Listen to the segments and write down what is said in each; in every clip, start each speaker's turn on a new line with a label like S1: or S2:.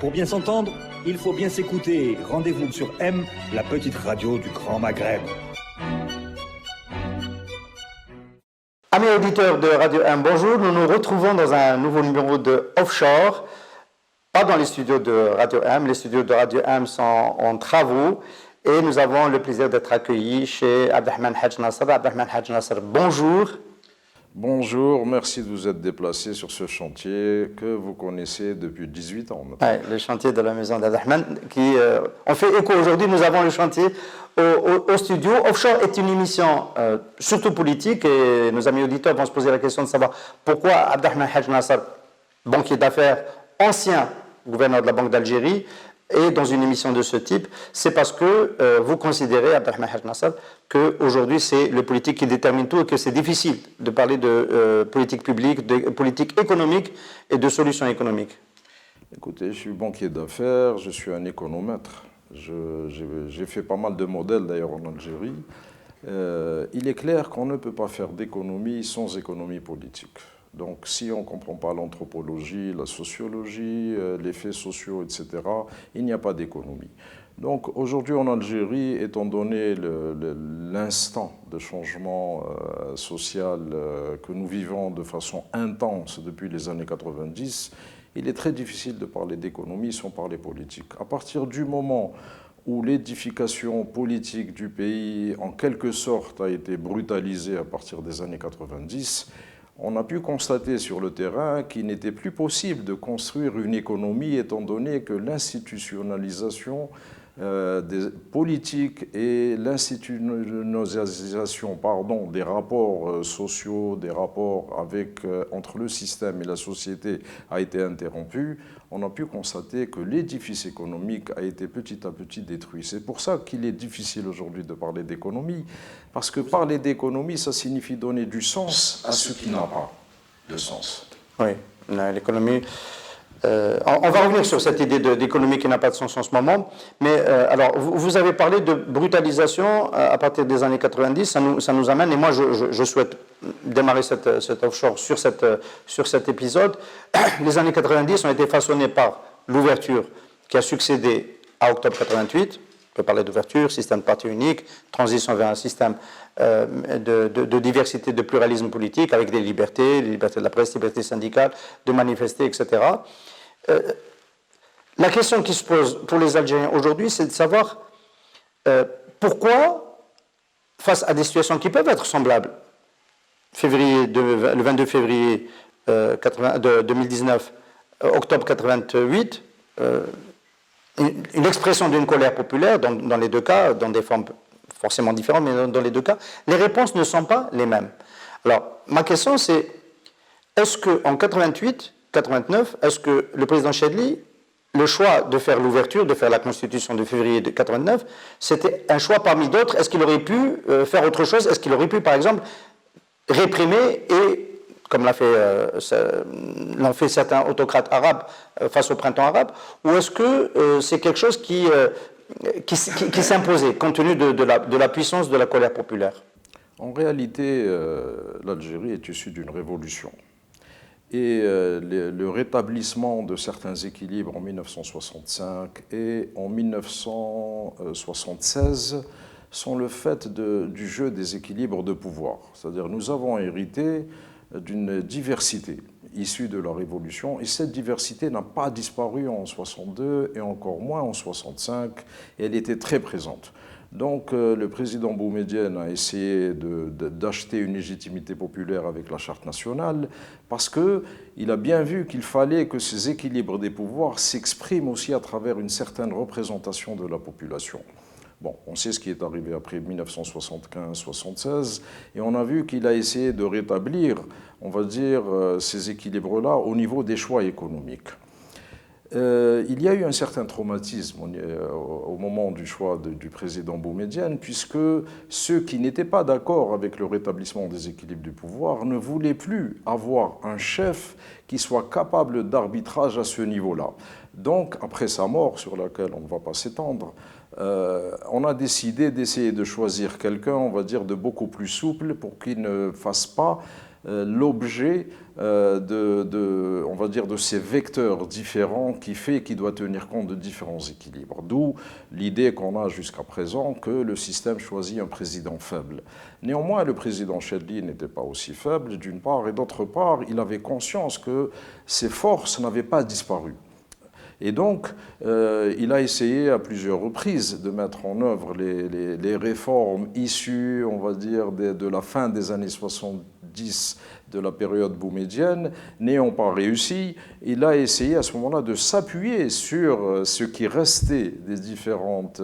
S1: Pour bien s'entendre, il faut bien s'écouter. Rendez-vous sur M, la petite radio du Grand Maghreb.
S2: Amis auditeurs de Radio M, bonjour. Nous nous retrouvons dans un nouveau numéro de Offshore. Pas dans les studios de Radio M. Les studios de Radio M sont en travaux. Et nous avons le plaisir d'être accueillis chez Abdelrahman Hadj Nasser. Abdelrahman Hadj Nasser, bonjour.
S3: Bonjour, merci de vous être déplacé sur ce chantier que vous connaissez depuis 18 ans.
S2: Ouais, le chantier de la maison d'Abdelrahman, qui on fait écho aujourd'hui. Nous avons le chantier au studio. Offshore est une émission surtout politique et nos amis auditeurs vont se poser la question de savoir pourquoi Abdelrahman Hadj Nasser, banquier d'affaires, ancien gouverneur de la Banque d'Algérie, et dans une émission de ce type, c'est parce que vous considérez, Abdelrahman Hadj Nasser, qu'aujourd'hui c'est le politique qui détermine tout et que c'est difficile de parler de politique publique, de politique économique et de solutions économiques.
S3: Écoutez, je suis banquier d'affaires, je suis un économètre. J'ai fait pas mal de modèles d'ailleurs en Algérie. Il est clair qu'on ne peut pas faire d'économie sans économie politique. Donc, si on ne comprend pas l'anthropologie, la sociologie, les faits sociaux, etc., il n'y a pas d'économie. Donc, aujourd'hui en Algérie, étant donné l'instant de changement social que nous vivons de façon intense depuis les années 90, il est très difficile de parler d'économie sans parler politique. À partir du moment où l'édification politique du pays, en quelque sorte, a été brutalisée à partir des années 90, on a pu constater sur le terrain qu'il n'était plus possible de construire une économie étant donné que l'institutionnalisation des politiques et l'institutionnalisation des rapports sociaux, des rapports entre le système et la société a été interrompue. On a pu constater que l'édifice économique a été petit à petit détruit. C'est pour ça qu'il est difficile aujourd'hui de parler d'économie, parce que parler d'économie, ça signifie donner du sens à ce qui n'a pas de sens.
S2: Oui, l'économie... on va revenir sur cette idée d'économie qui n'a pas de sens en ce moment, mais alors vous avez parlé de brutalisation à partir des années 90, ça nous amène, et moi je souhaite démarrer cet offshore sur cet épisode. Les années 90 ont été façonnées par l'ouverture qui a succédé à octobre 88, on peut parler d'ouverture, système de parti unique, transition vers un système de diversité, de pluralisme politique, avec des libertés, les libertés de la presse, libertés syndicales, de manifester, etc. La question qui se pose pour les Algériens aujourd'hui, c'est de savoir pourquoi, face à des situations qui peuvent être semblables, le 22 février 2019, octobre 88, une expression d'une colère populaire, dans les deux cas, dans des formes forcément différentes, mais dans les deux cas, les réponses ne sont pas les mêmes. Alors, ma question c'est, est-ce qu'en 88, 89, est-ce que le président Chadli, le choix de faire l'ouverture, de faire la constitution de février 89, c'était un choix parmi d'autres? Est-ce qu'il aurait pu faire autre chose? Est-ce qu'il aurait pu, par exemple, réprimer et, comme l'ont fait certains autocrates arabes face au printemps arabe, ou est-ce que c'est quelque chose qui s'imposait compte tenu de la puissance de la colère populaire?
S3: En réalité, l'Algérie est issue d'une révolution. Et le rétablissement de certains équilibres en 1965 et en 1976 sont le fait du jeu des équilibres de pouvoir. C'est-à-dire nous avons hérité d'une diversité issue de la Révolution, et cette diversité n'a pas disparu en 62 et encore moins en 65, et elle était très présente. Donc le président Boumedienne a essayé d'acheter une légitimité populaire avec la Charte nationale parce qu'il a bien vu qu'il fallait que ces équilibres des pouvoirs s'expriment aussi à travers une certaine représentation de la population. Bon, on sait ce qui est arrivé après 1975-76 et on a vu qu'il a essayé de rétablir, on va dire, ces équilibres-là au niveau des choix économiques. Il y a eu un certain traumatisme au moment du choix du président Boumedienne, puisque ceux qui n'étaient pas d'accord avec le rétablissement des équilibres du pouvoir ne voulaient plus avoir un chef qui soit capable d'arbitrage à ce niveau-là. Donc, après sa mort, sur laquelle on ne va pas s'étendre, on a décidé d'essayer de choisir quelqu'un, on va dire, de beaucoup plus souple pour qu'il ne fasse pas l'objet on va dire, de ces vecteurs différents qui doit tenir compte de différents équilibres. D'où l'idée qu'on a jusqu'à présent que le système choisit un président faible. Néanmoins, le président Chedli n'était pas aussi faible, d'une part, et d'autre part, il avait conscience que ses forces n'avaient pas disparu. Et donc, il a essayé à plusieurs reprises de mettre en œuvre les réformes issues, on va dire, de la fin des années 70, de la période boumédienne, n'ayant pas réussi. Il a essayé à ce moment-là de s'appuyer sur ce qui restait des différentes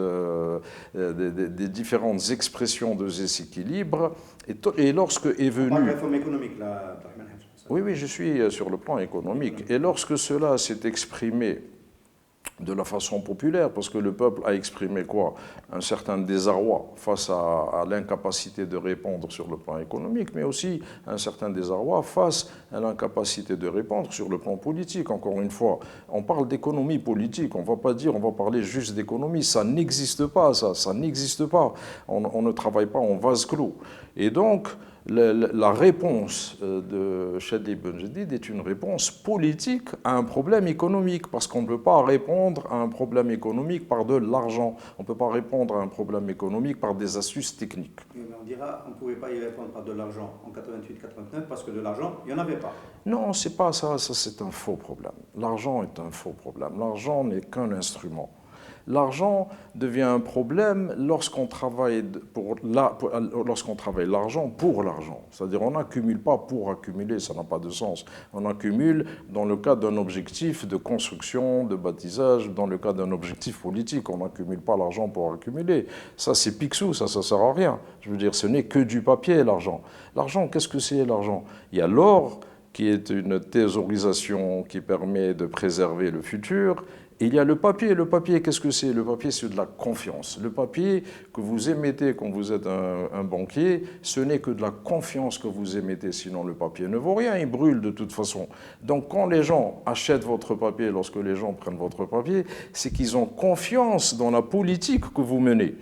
S3: expressions de déséquilibre. Et lorsque est venu...
S2: On parle de réforme économique, là,
S3: Oui, oui, je suis sur le plan économique. Et lorsque cela s'est exprimé de la façon populaire, parce que le peuple a exprimé quoi? Un certain désarroi face à l'incapacité de répondre sur le plan économique, mais aussi un certain désarroi face à l'incapacité de répondre sur le plan politique. Encore une fois, on parle d'économie politique, on ne va pas dire, on va parler juste d'économie, ça n'existe pas, ça n'existe pas. On ne travaille pas en vase clos. Et donc, la réponse de Chedli Ben Jedid est une réponse politique à un problème économique, parce qu'on ne peut pas répondre à un problème économique par de l'argent. On ne peut pas répondre à un problème économique par des astuces techniques.
S2: Mais on dira qu'on ne pouvait pas y répondre par de l'argent en 88-89 parce que de l'argent, il n'y en avait pas.
S3: Non, c'est pas ça, ça c'est un faux problème. L'argent est un faux problème. L'argent n'est qu'un instrument. L'argent devient un problème lorsqu'on travaille l'argent pour l'argent. C'est-à-dire on n'accumule pas pour accumuler, ça n'a pas de sens. On accumule dans le cadre d'un objectif de construction, de baptisage, dans le cadre d'un objectif politique. On n'accumule pas l'argent pour accumuler. Ça c'est Picsou, ça ne sert à rien. Je veux dire, ce n'est que du papier l'argent. L'argent, qu'est-ce que c'est l'argent? Il y a l'or qui est une thésaurisation qui permet de préserver le futur. Et il y a le papier. Le papier, qu'est-ce que c'est? Le papier, c'est de la confiance. Le papier que vous émettez quand vous êtes un banquier, ce n'est que de la confiance que vous émettez. Sinon, le papier ne vaut rien, il brûle de toute façon. Donc, quand les gens achètent votre papier, lorsque les gens prennent votre papier, c'est qu'ils ont confiance dans la politique que vous menez.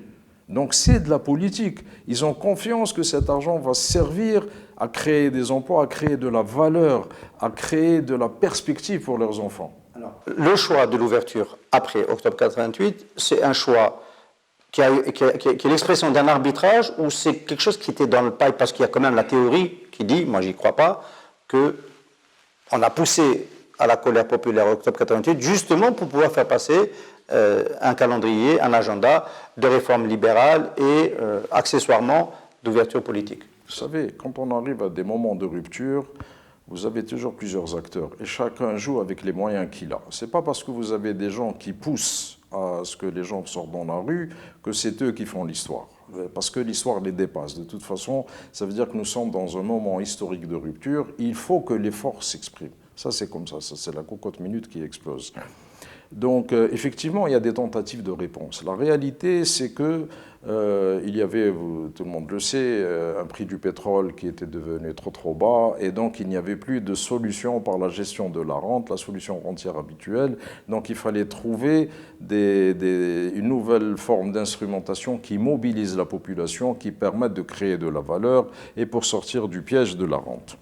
S3: Donc, c'est de la politique. Ils ont confiance que cet argent va servir à créer des emplois, à créer de la valeur, à créer de la perspective pour leurs enfants.
S2: Alors, le choix de l'ouverture après octobre 88, c'est un choix qui est l'expression d'un arbitrage ou c'est quelque chose qui était dans le pipe, parce qu'il y a quand même la théorie qui dit, moi j'y crois pas, qu'on a poussé à la colère populaire octobre 88 justement pour pouvoir faire passer un calendrier, un agenda de réforme libérale et accessoirement d'ouverture politique.
S3: Vous savez, quand on arrive à des moments de rupture, vous avez toujours plusieurs acteurs et chacun joue avec les moyens qu'il a. Ce n'est pas parce que vous avez des gens qui poussent à ce que les gens sortent dans la rue que c'est eux qui font l'histoire. Parce que l'histoire les dépasse. De toute façon, ça veut dire que nous sommes dans un moment historique de rupture. Il faut que les forces s'expriment. Ça, c'est comme ça c'est la cocotte minute qui explose. Donc, effectivement, il y a des tentatives de réponse. La réalité, c'est que il y avait, tout le monde le sait, un prix du pétrole qui était devenu trop bas, et donc il n'y avait plus de solution par la gestion de la rente, la solution rentière habituelle. Donc, il fallait trouver une nouvelle forme d'instrumentation qui mobilise la population, qui permette de créer de la valeur et pour sortir du piège de la rente.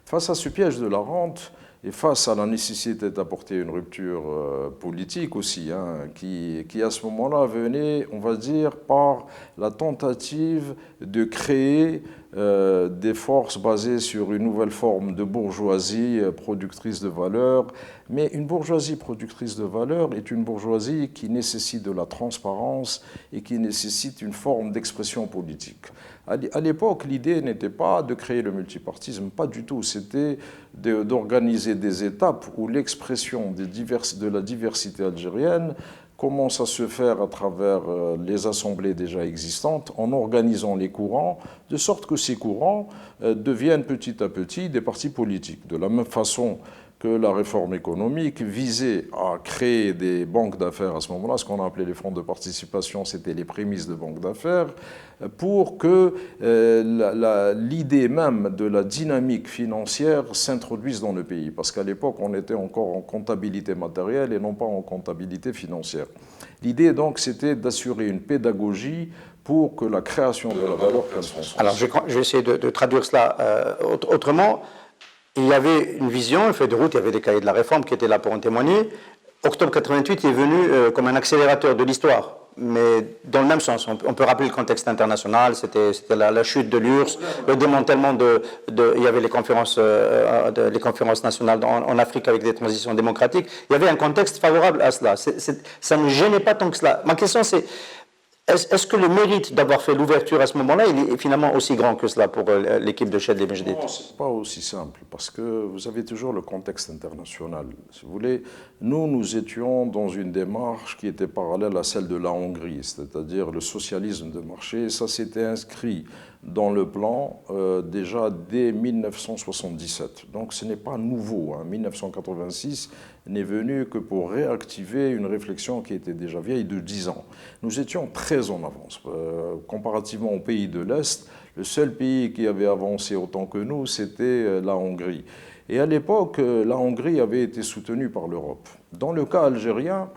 S3: Face à ce piège de la rente, et face à la nécessité d'apporter une rupture politique aussi, qui à ce moment-là venait, on va dire, par la tentative de créer des forces basées sur une nouvelle forme de bourgeoisie productrice de valeur. Mais une bourgeoisie productrice de valeur est une bourgeoisie qui nécessite de la transparence et qui nécessite une forme d'expression politique. À l'époque, l'idée n'était pas de créer le multipartisme, pas du tout. C'était d'organiser des étapes où l'expression de la diversité algérienne commence à se faire à travers les assemblées déjà existantes, en organisant les courants, de sorte que ces courants deviennent petit à petit des partis politiques. De la même façon que la réforme économique visait à créer des banques d'affaires à ce moment-là, ce qu'on a appelé les fonds de participation, c'était les prémices de banques d'affaires, pour que l'idée même de la dynamique financière s'introduise dans le pays. Parce qu'à l'époque, on était encore en comptabilité matérielle et non pas en comptabilité financière. L'idée, donc, c'était d'assurer une pédagogie pour que la création de la valeur prenne son sens.
S2: Alors, je vais essayer de traduire cela autrement. Il y avait une vision, une feuille de route, il y avait des cahiers de la réforme qui étaient là pour en témoigner. Octobre 88 est venu comme un accélérateur de l'histoire, mais dans le même sens. On peut rappeler le contexte international, c'était la chute de l'URSS, le démantèlement il y avait les conférences nationales en Afrique avec des transitions démocratiques. Il y avait un contexte favorable à cela. Ça ne gênait pas tant que cela. Ma question c'est, est-ce que le mérite d'avoir fait l'ouverture à ce moment-là, il est finalement aussi grand que cela pour l'équipe de Chadli Mejdid?
S3: Non, ce n'est pas aussi simple, parce que vous avez toujours le contexte international. Si vous voulez, nous étions dans une démarche qui était parallèle à celle de la Hongrie, c'est-à-dire le socialisme de marché. Ça s'était inscrit dans le plan déjà dès 1977. Donc ce n'est pas nouveau. 1986 n'est venu que pour réactiver une réflexion qui était déjà vieille de 10 ans. Nous étions très en avance. Comparativement aux pays de l'Est, le seul pays qui avait avancé autant que nous, c'était la Hongrie. Et à l'époque, la Hongrie avait été soutenue par l'Europe. Dans le cas algérien,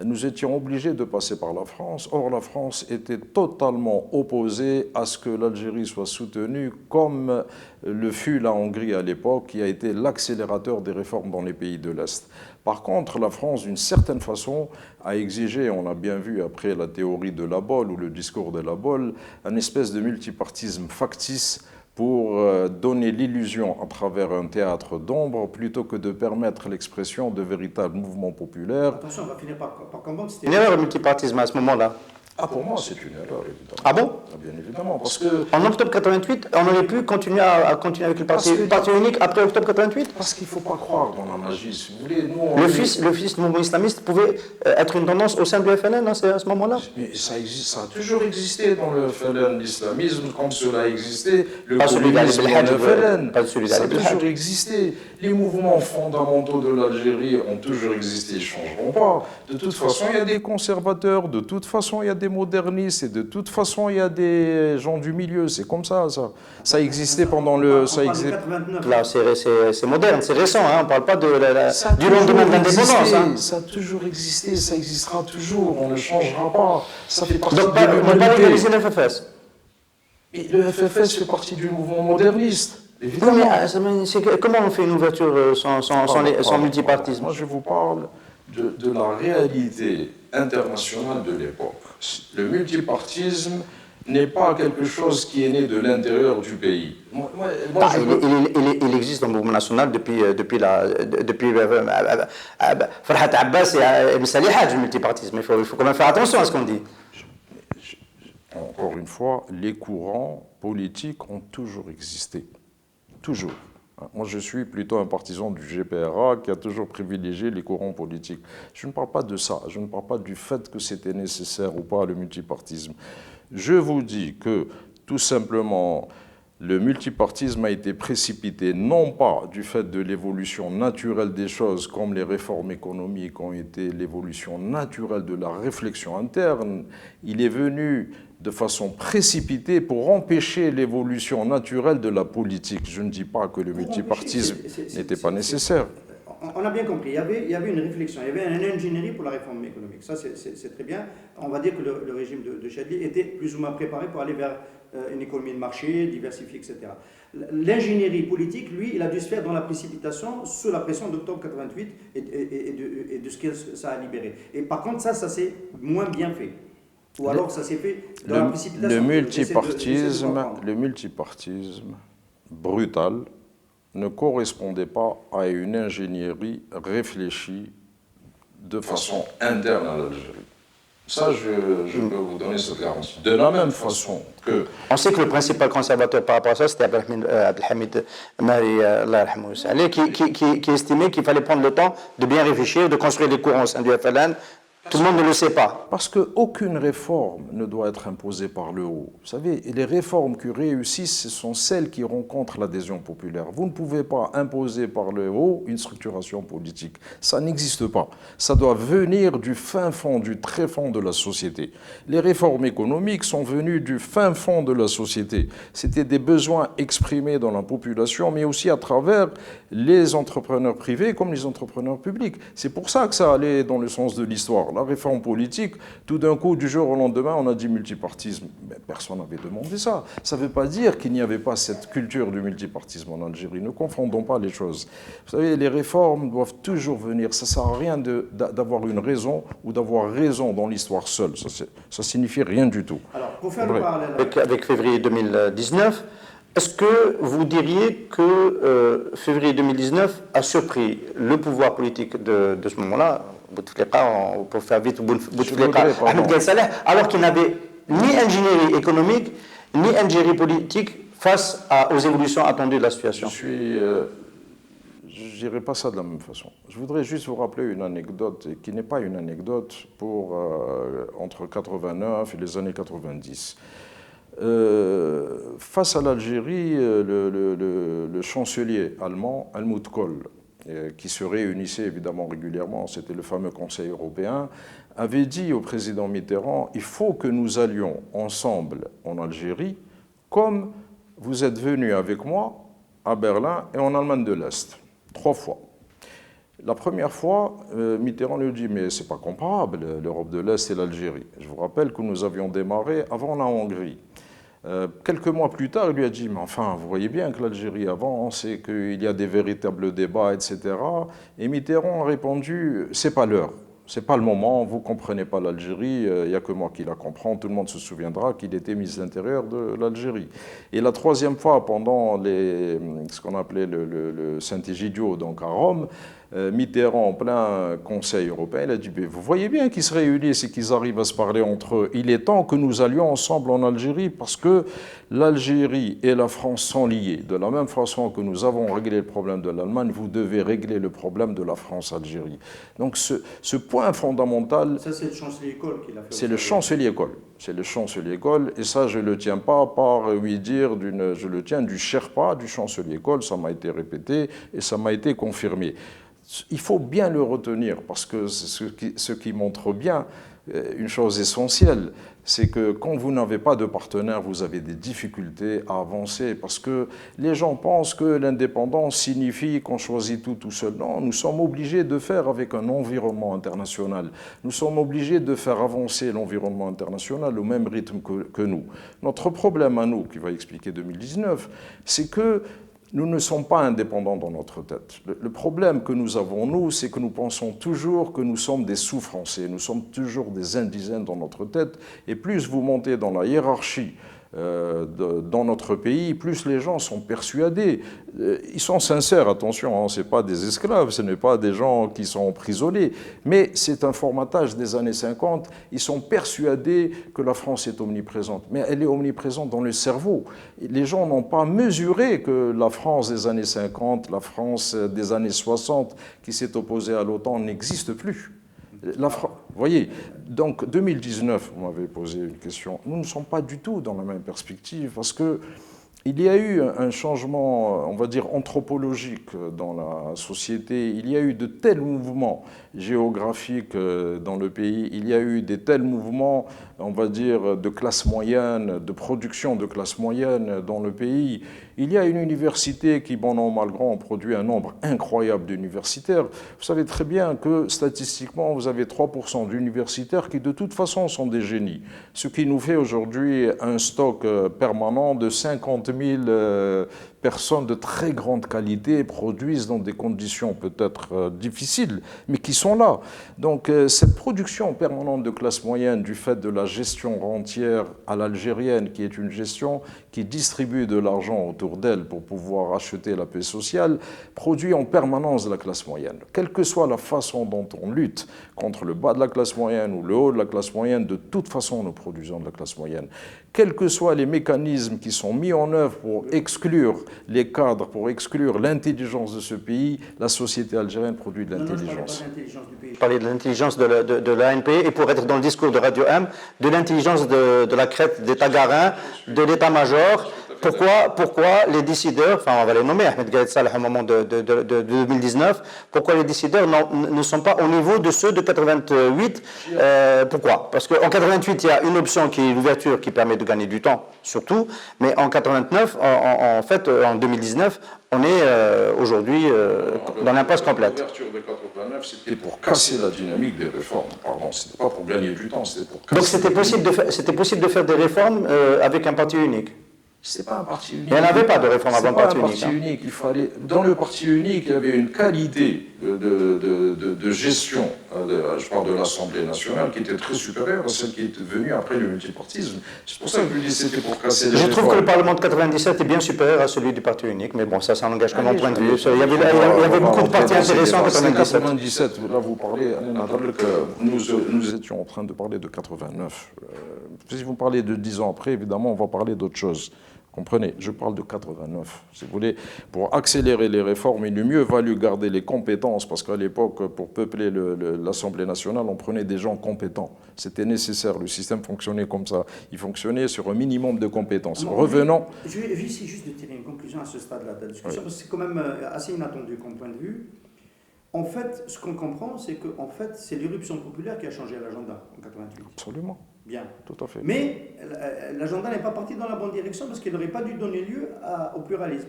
S3: nous étions obligés de passer par la France. Or, la France était totalement opposée à ce que l'Algérie soit soutenue, comme le fut la Hongrie à l'époque, qui a été l'accélérateur des réformes dans les pays de l'Est. Par contre, la France, d'une certaine façon, a exigé, on a bien vu après la théorie de la Bolle ou le discours de la Bolle, une espèce de multipartisme factice pour donner l'illusion à travers un théâtre d'ombre plutôt que de permettre l'expression de véritables mouvements populaires.
S4: Attention, on va finir par comprendre.
S2: Une erreur le multipartisme à ce moment-là.
S3: Ah, pour moi, c'est une erreur, évidemment.
S2: Ah bon?
S3: Bien évidemment, parce que...
S2: En octobre 88, on aurait pu continuer avec le parti unique après octobre 88?
S3: Parce qu'il ne faut pas croire dans la magie, si vous voulez. Nous,
S2: Le fils du mouvement islamiste pouvait être une tendance au sein du FLN à ce moment-là?
S3: Mais ça a toujours existé dans le FLN, l'islamisme, comme cela a existé, le
S2: Pas celui d'Ali
S3: communisme
S2: Belhadj,
S3: dans le FLN.
S2: pas celui
S3: Ça a
S2: d'Ali Belhadj.
S3: toujours existé. Les mouvements fondamentaux de l'Algérie ont toujours existé, ils ne changeront pas. De toute façon, il y a des conservateurs, de toute façon, il y a des modernistes, et de toute façon, il y a des gens du milieu. C'est comme ça, ça. Ça existait pendant le...
S4: Ça existe. 89.
S2: Là, c'est moderne, c'est récent, hein, on ne parle pas du lendemain
S3: toujours
S2: de l'indépendance.
S3: existé,
S2: Hein.
S3: Ça a toujours existé, ça existera toujours, on ne changera pas. Ça fait partie
S2: Donc,
S3: de
S2: ne pas
S3: l'humanité.
S2: légaliser le FFS.
S3: Et le FFS fait partie du mouvement moderniste,
S2: Oui,
S3: évidemment.
S2: mais comment on fait une ouverture sans multipartisme?
S3: Moi, je vous parle de la réalité internationale de l'époque. Le multipartisme n'est pas quelque chose qui est né de l'intérieur du pays.
S2: Il existe dans le mouvement national depuis Farhat Abbas et Ibn Salih Hadj, le multipartisme. Il faut quand même faire attention à ce qu'on dit.
S3: Encore une fois, les courants politiques ont toujours existé. Toujours. Moi, je suis plutôt un partisan du GPRA qui a toujours privilégié les courants politiques. Je ne parle pas de ça. Je ne parle pas du fait que c'était nécessaire ou pas le multipartisme. Je vous dis que, tout simplement, le multipartisme a été précipité non pas du fait de l'évolution naturelle des choses, comme les réformes économiques ont été l'évolution naturelle de la réflexion interne. Il est venu de façon précipitée pour empêcher l'évolution naturelle de la politique. Je ne dis pas que le multipartisme n'était pas nécessaire.
S4: On a bien compris, il y avait une réflexion, il y avait une ingénierie pour la réforme économique. Ça, c'est très bien. On va dire que le régime de Chadli était plus ou moins préparé pour aller vers une économie de marché, diversifiée, etc. L'ingénierie politique, lui, il a dû se faire dans la précipitation, sous la pression d'octobre 88 et de ce que ça a libéré. Et par contre, ça s'est moins bien fait. Ou alors ça s'est fait dans la précipitation.
S3: Le multipartisme brutal ne correspondait pas à une ingénierie réfléchie de façon interne à l'Algérie. Ça, je peux vous donner cette garantie. De la même façon que...
S2: On sait que le principal conservateur par rapport à ça, c'était Abdelhamid Mahri, qui estimait qu'il fallait prendre le temps de bien réfléchir, de construire des courants au sein du FLN. Tout le monde ne le sait pas.
S3: Parce qu'aucune réforme ne doit être imposée par le haut. Vous savez, les réformes qui réussissent, ce sont celles qui rencontrent l'adhésion populaire. Vous ne pouvez pas imposer par le haut une structuration politique. Ça n'existe pas. Ça doit venir du fin fond, du très fond de la société. Les réformes économiques sont venues du fin fond de la société. C'était des besoins exprimés dans la population, mais aussi à travers les entrepreneurs privés comme les entrepreneurs publics. C'est pour ça que ça allait dans le sens de l'histoire. La réforme politique, tout d'un coup, du jour au lendemain, on a dit multipartisme. Mais personne n'avait demandé ça. Ça ne veut pas dire qu'il n'y avait pas cette culture du multipartisme en Algérie. Ne confondons pas les choses. Vous savez, les réformes doivent toujours venir. Ça ne sert à rien d'avoir une raison ou d'avoir raison dans l'histoire seule. Ça signifie rien du tout.
S4: Alors, pour faire le parallèle...
S2: Avec février 2019, est-ce que vous diriez que février 2019 a surpris le pouvoir politique de ce moment-là, Bouteflika, pour faire vite, Bouteflika, Ahmed Ben Saleh, alors qu'il n'avait ni ingénierie économique, ni ingénierie politique face aux évolutions attendues de la situation?
S3: Je dirais pas ça de la même façon. Je voudrais juste vous rappeler une anecdote, qui n'est pas une anecdote pour entre 89 et les années 90. Face à l'Algérie, le chancelier allemand, Helmut Kohl, qui se réunissait évidemment régulièrement, c'était le fameux Conseil européen, avait dit au président Mitterrand, il faut que nous allions ensemble en Algérie, comme vous êtes venus avec moi à Berlin et en Allemagne de l'Est, 3 fois. La première fois, Mitterrand lui dit, mais c'est pas comparable, l'Europe de l'Est et l'Algérie. Je vous rappelle que nous avions démarré avant la Hongrie. Quelques mois plus tard, il lui a dit, mais enfin, vous voyez bien que l'Algérie avance et qu'il y a des véritables débats, etc. Et Mitterrand a répondu, c'est pas l'heure, c'est pas le moment, vous comprenez pas l'Algérie, il n'y a que moi qui la comprends, tout le monde se souviendra qu'il était ministre de l'Intérieur de l'Algérie. Et la troisième fois, pendant ce qu'on appelait le Saint-Egidio, donc à Rome, Mitterrand, en plein Conseil européen, il a dit, vous voyez bien qu'ils se réunissent et qu'ils arrivent à se parler entre eux. Il est temps que nous allions ensemble en Algérie parce que l'Algérie et la France sont liées. De la même façon que nous avons réglé le problème de l'Allemagne, vous devez régler le problème de la France-Algérie. Donc ce point fondamental...
S4: Ça, c'est le chancelier Kohl qui l'a fait.
S3: C'est le chancelier Kohl. C'est le chancelier Kohl. Et ça, je ne le tiens pas par oui dire, je le tiens du Sherpa, du chancelier Kohl. Ça m'a été répété et ça m'a été confirmé. Il faut bien le retenir parce que ce qui montre bien une chose essentielle, c'est que quand vous n'avez pas de partenaire, vous avez des difficultés à avancer parce que les gens pensent que l'indépendance signifie qu'on choisit tout seul. Non, nous sommes obligés de faire avec un environnement international. Nous sommes obligés de faire avancer l'environnement international au même rythme que nous. Notre problème à nous, qui va expliquer 2019, c'est que nous ne sommes pas indépendants dans notre tête. Le problème que nous avons, nous, c'est que nous pensons toujours que nous sommes des sous-français. Nous sommes toujours des indigènes dans notre tête. Et plus vous montez dans la hiérarchie dans notre pays, plus les gens sont persuadés. Ils sont sincères, attention, hein, ce n'est pas des esclaves, ce n'est pas des gens qui sont emprisonnés, mais c'est un formatage des années 50. Ils sont persuadés que la France est omniprésente, mais elle est omniprésente dans le cerveau. Les gens n'ont pas mesuré que la France des années 50, la France des années 60, qui s'est opposée à l'OTAN, n'existe plus. Vous voyez, donc 2019, vous m'avez posé une question, nous ne sommes pas du tout dans la même perspective parce que il y a eu un changement, on va dire, anthropologique dans la société. Il y a eu de tels mouvements géographiques dans le pays. Il y a eu de tels mouvements, on va dire, de classe moyenne, de production de classe moyenne dans le pays. Il y a une université qui, bon an, mal grand, produit un nombre incroyable d'universitaires. Vous savez très bien que, statistiquement, vous avez 3% d'universitaires qui, de toute façon, sont des génies. Ce qui nous fait aujourd'hui un stock permanent de 50 000 personnes de très grande qualité produisent dans des conditions peut-être difficiles, mais qui sont là. Donc cette production permanente de classe moyenne du fait de la gestion rentière à l'algérienne, qui est une gestion qui distribue de l'argent autour d'elle pour pouvoir acheter la paix sociale, produit en permanence de la classe moyenne. Quelle que soit la façon dont on lutte contre le bas de la classe moyenne ou le haut de la classe moyenne, de toute façon nous produisons de la classe moyenne. Quels que soient les mécanismes qui sont mis en œuvre pour exclure les cadres, pour exclure l'intelligence de ce pays, la société algérienne produit de l'intelligence.
S2: Vous parlez de l'intelligence de l'ANP et pour être dans le discours de Radio M, de l'intelligence de la crête des Tagarins, de l'état-major. Pourquoi les décideurs, enfin on va les nommer, Ahmed Gaïd Salah au moment de 2019, pourquoi les décideurs ne sont pas au niveau de ceux de 88 Pourquoi? Parce qu'en 88, il y a une option qui est l'ouverture qui permet de gagner du temps, surtout, mais en 89, en fait, en 2019, on est aujourd'hui dans l'impasse complète.
S3: L'ouverture de 89, c'était pour casser la dynamique des réformes. Pardon, c'était pas pour gagner du temps, c'était pour casser.
S2: Donc c'était possible de faire des réformes avec un parti unique.
S3: C'est pas un parti unique.
S2: Il n'y en avait pas de réforme avant le parti unique.
S3: C'est pas un parti unique. Il fallait, dans le parti unique, il y avait une qualité de gestion, je parle de l'Assemblée nationale, qui était très supérieure à celle qui est venue après le multipartisme. C'est pour ça que je dis que c'était pour casser les réformes.
S2: Je trouve que le Parlement de 97 est bien supérieur à celui du parti unique, mais bon, ça n'engage que mon point de vue. Il y avait beaucoup de partis intéressants en 97.
S3: 97, là vous parlez, nous étions en train de parler de 89. Si vous parlez de 10 ans après, évidemment, on va parler d'autre chose. Comprenez, je parle de 89. Si vous voulez, pour accélérer les réformes, il eût mieux valu garder les compétences, parce qu'à l'époque, pour peupler l'Assemblée nationale, on prenait des gens compétents. C'était nécessaire, le système fonctionnait comme ça. Il fonctionnait sur un minimum de compétences. Revenons...
S4: Je vais essayer juste de tirer une conclusion à ce stade-là de la discussion, parce que c'est quand même assez inattendu comme point de vue. En fait, ce qu'on comprend, c'est que c'est l'éruption populaire qui a changé l'agenda en 88.
S3: Absolument.
S4: Bien.
S3: Tout à fait.
S4: Mais l'agenda n'est pas parti dans la bonne direction parce qu'il n'aurait pas dû donner lieu au pluralisme.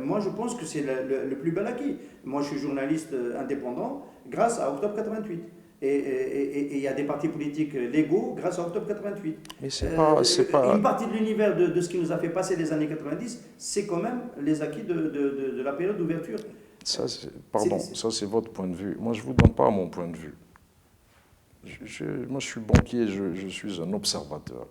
S4: Moi, je pense que c'est le plus bel acquis. Moi, je suis journaliste indépendant grâce à Octobre 88. Et il y a des partis politiques légaux grâce à Octobre 88.
S3: Mais c'est pas...
S4: Une partie de l'univers de ce qui nous a fait passer les années 90, c'est quand même les acquis de la période d'ouverture.
S3: Ça, c'est votre point de vue. Moi, je ne vous donne pas mon point de vue. Moi, je suis banquier, je suis un observateur.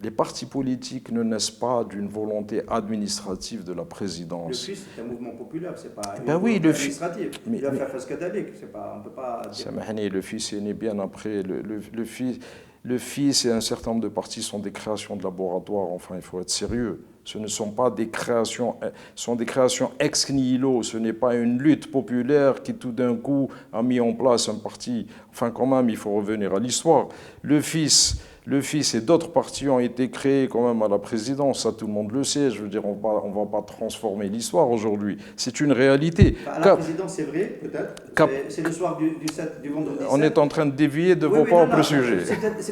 S3: Les partis politiques ne naissent pas d'une volonté administrative de la présidence.
S4: Le FIS, c'est un mouvement populaire, c'est pas
S3: administratif.
S4: Il va faire Fascadalic, on ne peut pas dire...
S3: Le FIS est né bien après. Le FIS et un certain nombre de partis sont des créations de laboratoires. Enfin, il faut être sérieux. Ce ne sont pas des créations, ce sont des créations ex nihilo. Ce n'est pas une lutte populaire qui tout d'un coup a mis en place un parti. Enfin, quand même, il faut revenir à l'histoire. Le FIS et d'autres partis ont été créés quand même à la présidence, ça tout le monde le sait. Je veux dire, on va pas transformer l'histoire aujourd'hui. C'est une réalité.
S4: À la présidence, c'est vrai, peut-être. C'est le soir du vendredi 7.
S3: On est en train de dévier de vos propres sujets.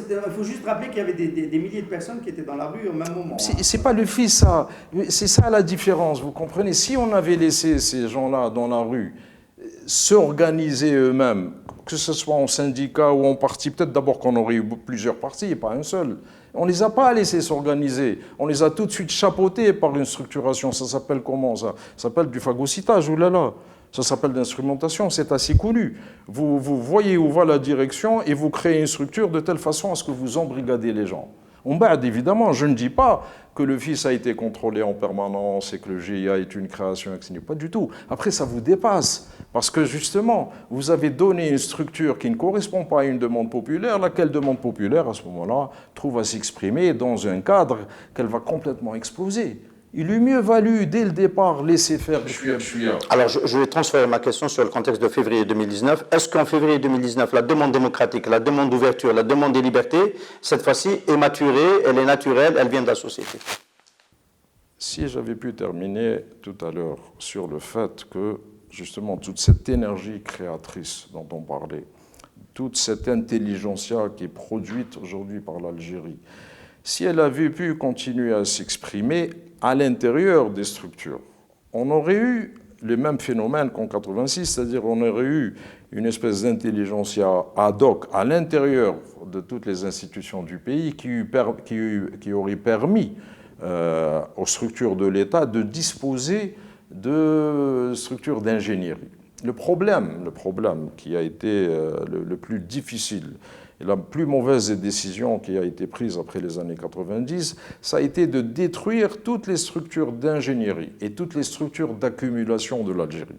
S4: Il faut juste rappeler qu'il y avait des milliers de personnes qui étaient dans la rue au même moment.
S3: C'est pas le FIS, ça. C'est ça la différence, vous comprenez. Si on avait laissé ces gens-là dans la rue s'organiser eux-mêmes, que ce soit en syndicat ou en parti, peut-être d'abord qu'on aurait eu plusieurs partis et pas un seul. On ne les a pas laissés s'organiser, on les a tout de suite chapeautés par une structuration. Ça s'appelle comment ça? Ça s'appelle du phagocytage, oulala. Ça s'appelle l'instrumentation, c'est assez connu. Vous voyez où va la direction et vous créez une structure de telle façon à ce que vous embrigadez les gens. Évidemment, je ne dis pas que le FIS a été contrôlé en permanence et que le GIA est une création, pas du tout. Après, ça vous dépasse, parce que justement, vous avez donné une structure qui ne correspond pas à une demande populaire, laquelle demande populaire, à ce moment-là, trouve à s'exprimer dans un cadre qu'elle va complètement exploser. Il eût mieux valu, dès le départ, laisser faire.
S2: Alors, je vais transférer ma question sur le contexte de février 2019. Est-ce qu'en février 2019, la demande démocratique, la demande d'ouverture, la demande des libertés, cette fois-ci, est maturée, elle est naturelle, elle vient de la société?
S3: Si j'avais pu terminer tout à l'heure sur le fait que, justement, toute cette énergie créatrice dont on parlait, toute cette intelligentsia qui est produite aujourd'hui par l'Algérie, si elle avait pu continuer à s'exprimer à l'intérieur des structures, on aurait eu le même phénomène qu'en 86, c'est-à-dire on aurait eu une espèce d'intelligentsia ad hoc à l'intérieur de toutes les institutions du pays qui aurait permis aux structures de l'État de disposer de structures d'ingénierie. Le problème qui a été le plus difficile, et la plus mauvaise décision qui a été prise après les années 90, ça a été de détruire toutes les structures d'ingénierie et toutes les structures d'accumulation de l'Algérie.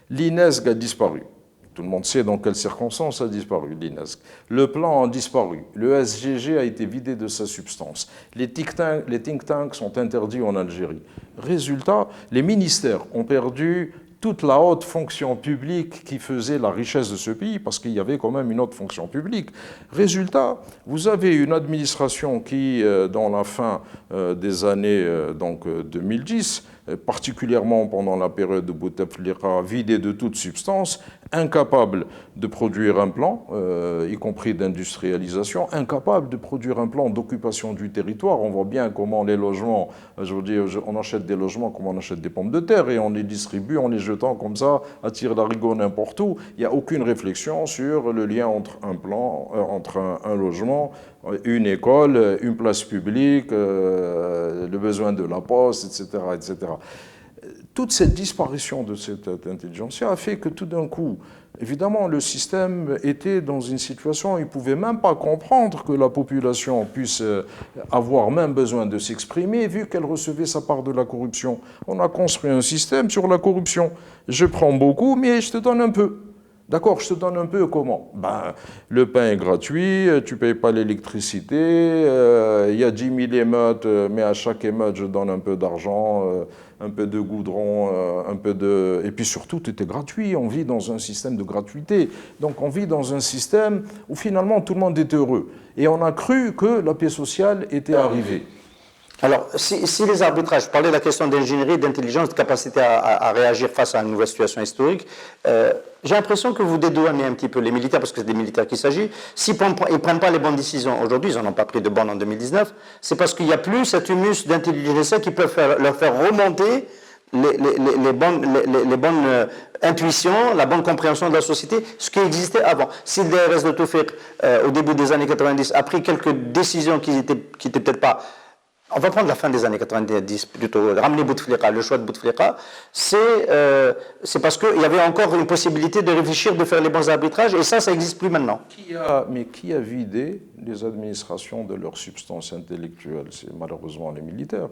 S3: L'INESG a disparu. Tout le monde sait dans quelles circonstances a disparu l'INESC. Le plan a disparu. Le SGG a été vidé de sa substance. Les think tanks sont interdits en Algérie. Résultat, les ministères ont perdu toute la haute fonction publique qui faisait la richesse de ce pays, parce qu'il y avait quand même une haute fonction publique. Résultat, vous avez une administration qui, dans la fin des années 2010, particulièrement pendant la période de Bouteflika, vidée de toute substance, incapable de produire un plan, y compris d'industrialisation, incapable de produire un plan d'occupation du territoire. On voit bien comment les logements, je veux dire, on achète des logements comme on achète des pommes de terre et on les distribue en les jetant comme ça, à tire-larigot n'importe où. Il n'y a aucune réflexion sur le lien entre un plan, entre un logement, une école, une place publique, le besoin de la poste, etc., etc. Toute cette disparition de cette intelligentsia a fait que tout d'un coup, évidemment, le système était dans une situation où il ne pouvait même pas comprendre que la population puisse avoir même besoin de s'exprimer, vu qu'elle recevait sa part de la corruption. On a construit un système sur la corruption. Je prends beaucoup, mais je te donne un peu. D'accord, je te donne un peu comment? Ben, le pain est gratuit, tu ne payes pas l'électricité, il y a 10 000 émeutes, mais à chaque émeute, je donne un peu d'argent, un peu de goudron, un peu de... Et puis surtout, tout est gratuit, on vit dans un système de gratuité. Donc on vit dans un système où finalement tout le monde est heureux. Et on a cru que la paix sociale était arrivée.
S2: Alors, si les arbitrages, je parlais de la question d'ingénierie, d'intelligence, de capacité à réagir face à une nouvelle situation historique, j'ai l'impression que vous dédouanez un petit peu les militaires, parce que c'est des militaires qu'il s'agit. S'ils ne prennent pas les bonnes décisions aujourd'hui, ils n'en ont pas pris de bonnes en 2019, c'est parce qu'il n'y a plus cet humus d'intelligence qui peut leur faire remonter les bonnes intuitions, la bonne compréhension de la société, ce qui existait avant. Si le DRS de Toufik, au début des années 90, a pris quelques décisions qui n'étaient peut-être pas... On va prendre la fin des années 90 plutôt. Ramener Bouteflika, le choix de Bouteflika, c'est parce qu'il y avait encore une possibilité de réfléchir, de faire les bons arbitrages, et ça n'existe plus maintenant.
S3: Mais qui a vidé les administrations de leur substance intellectuelle? C'est malheureusement les militaires.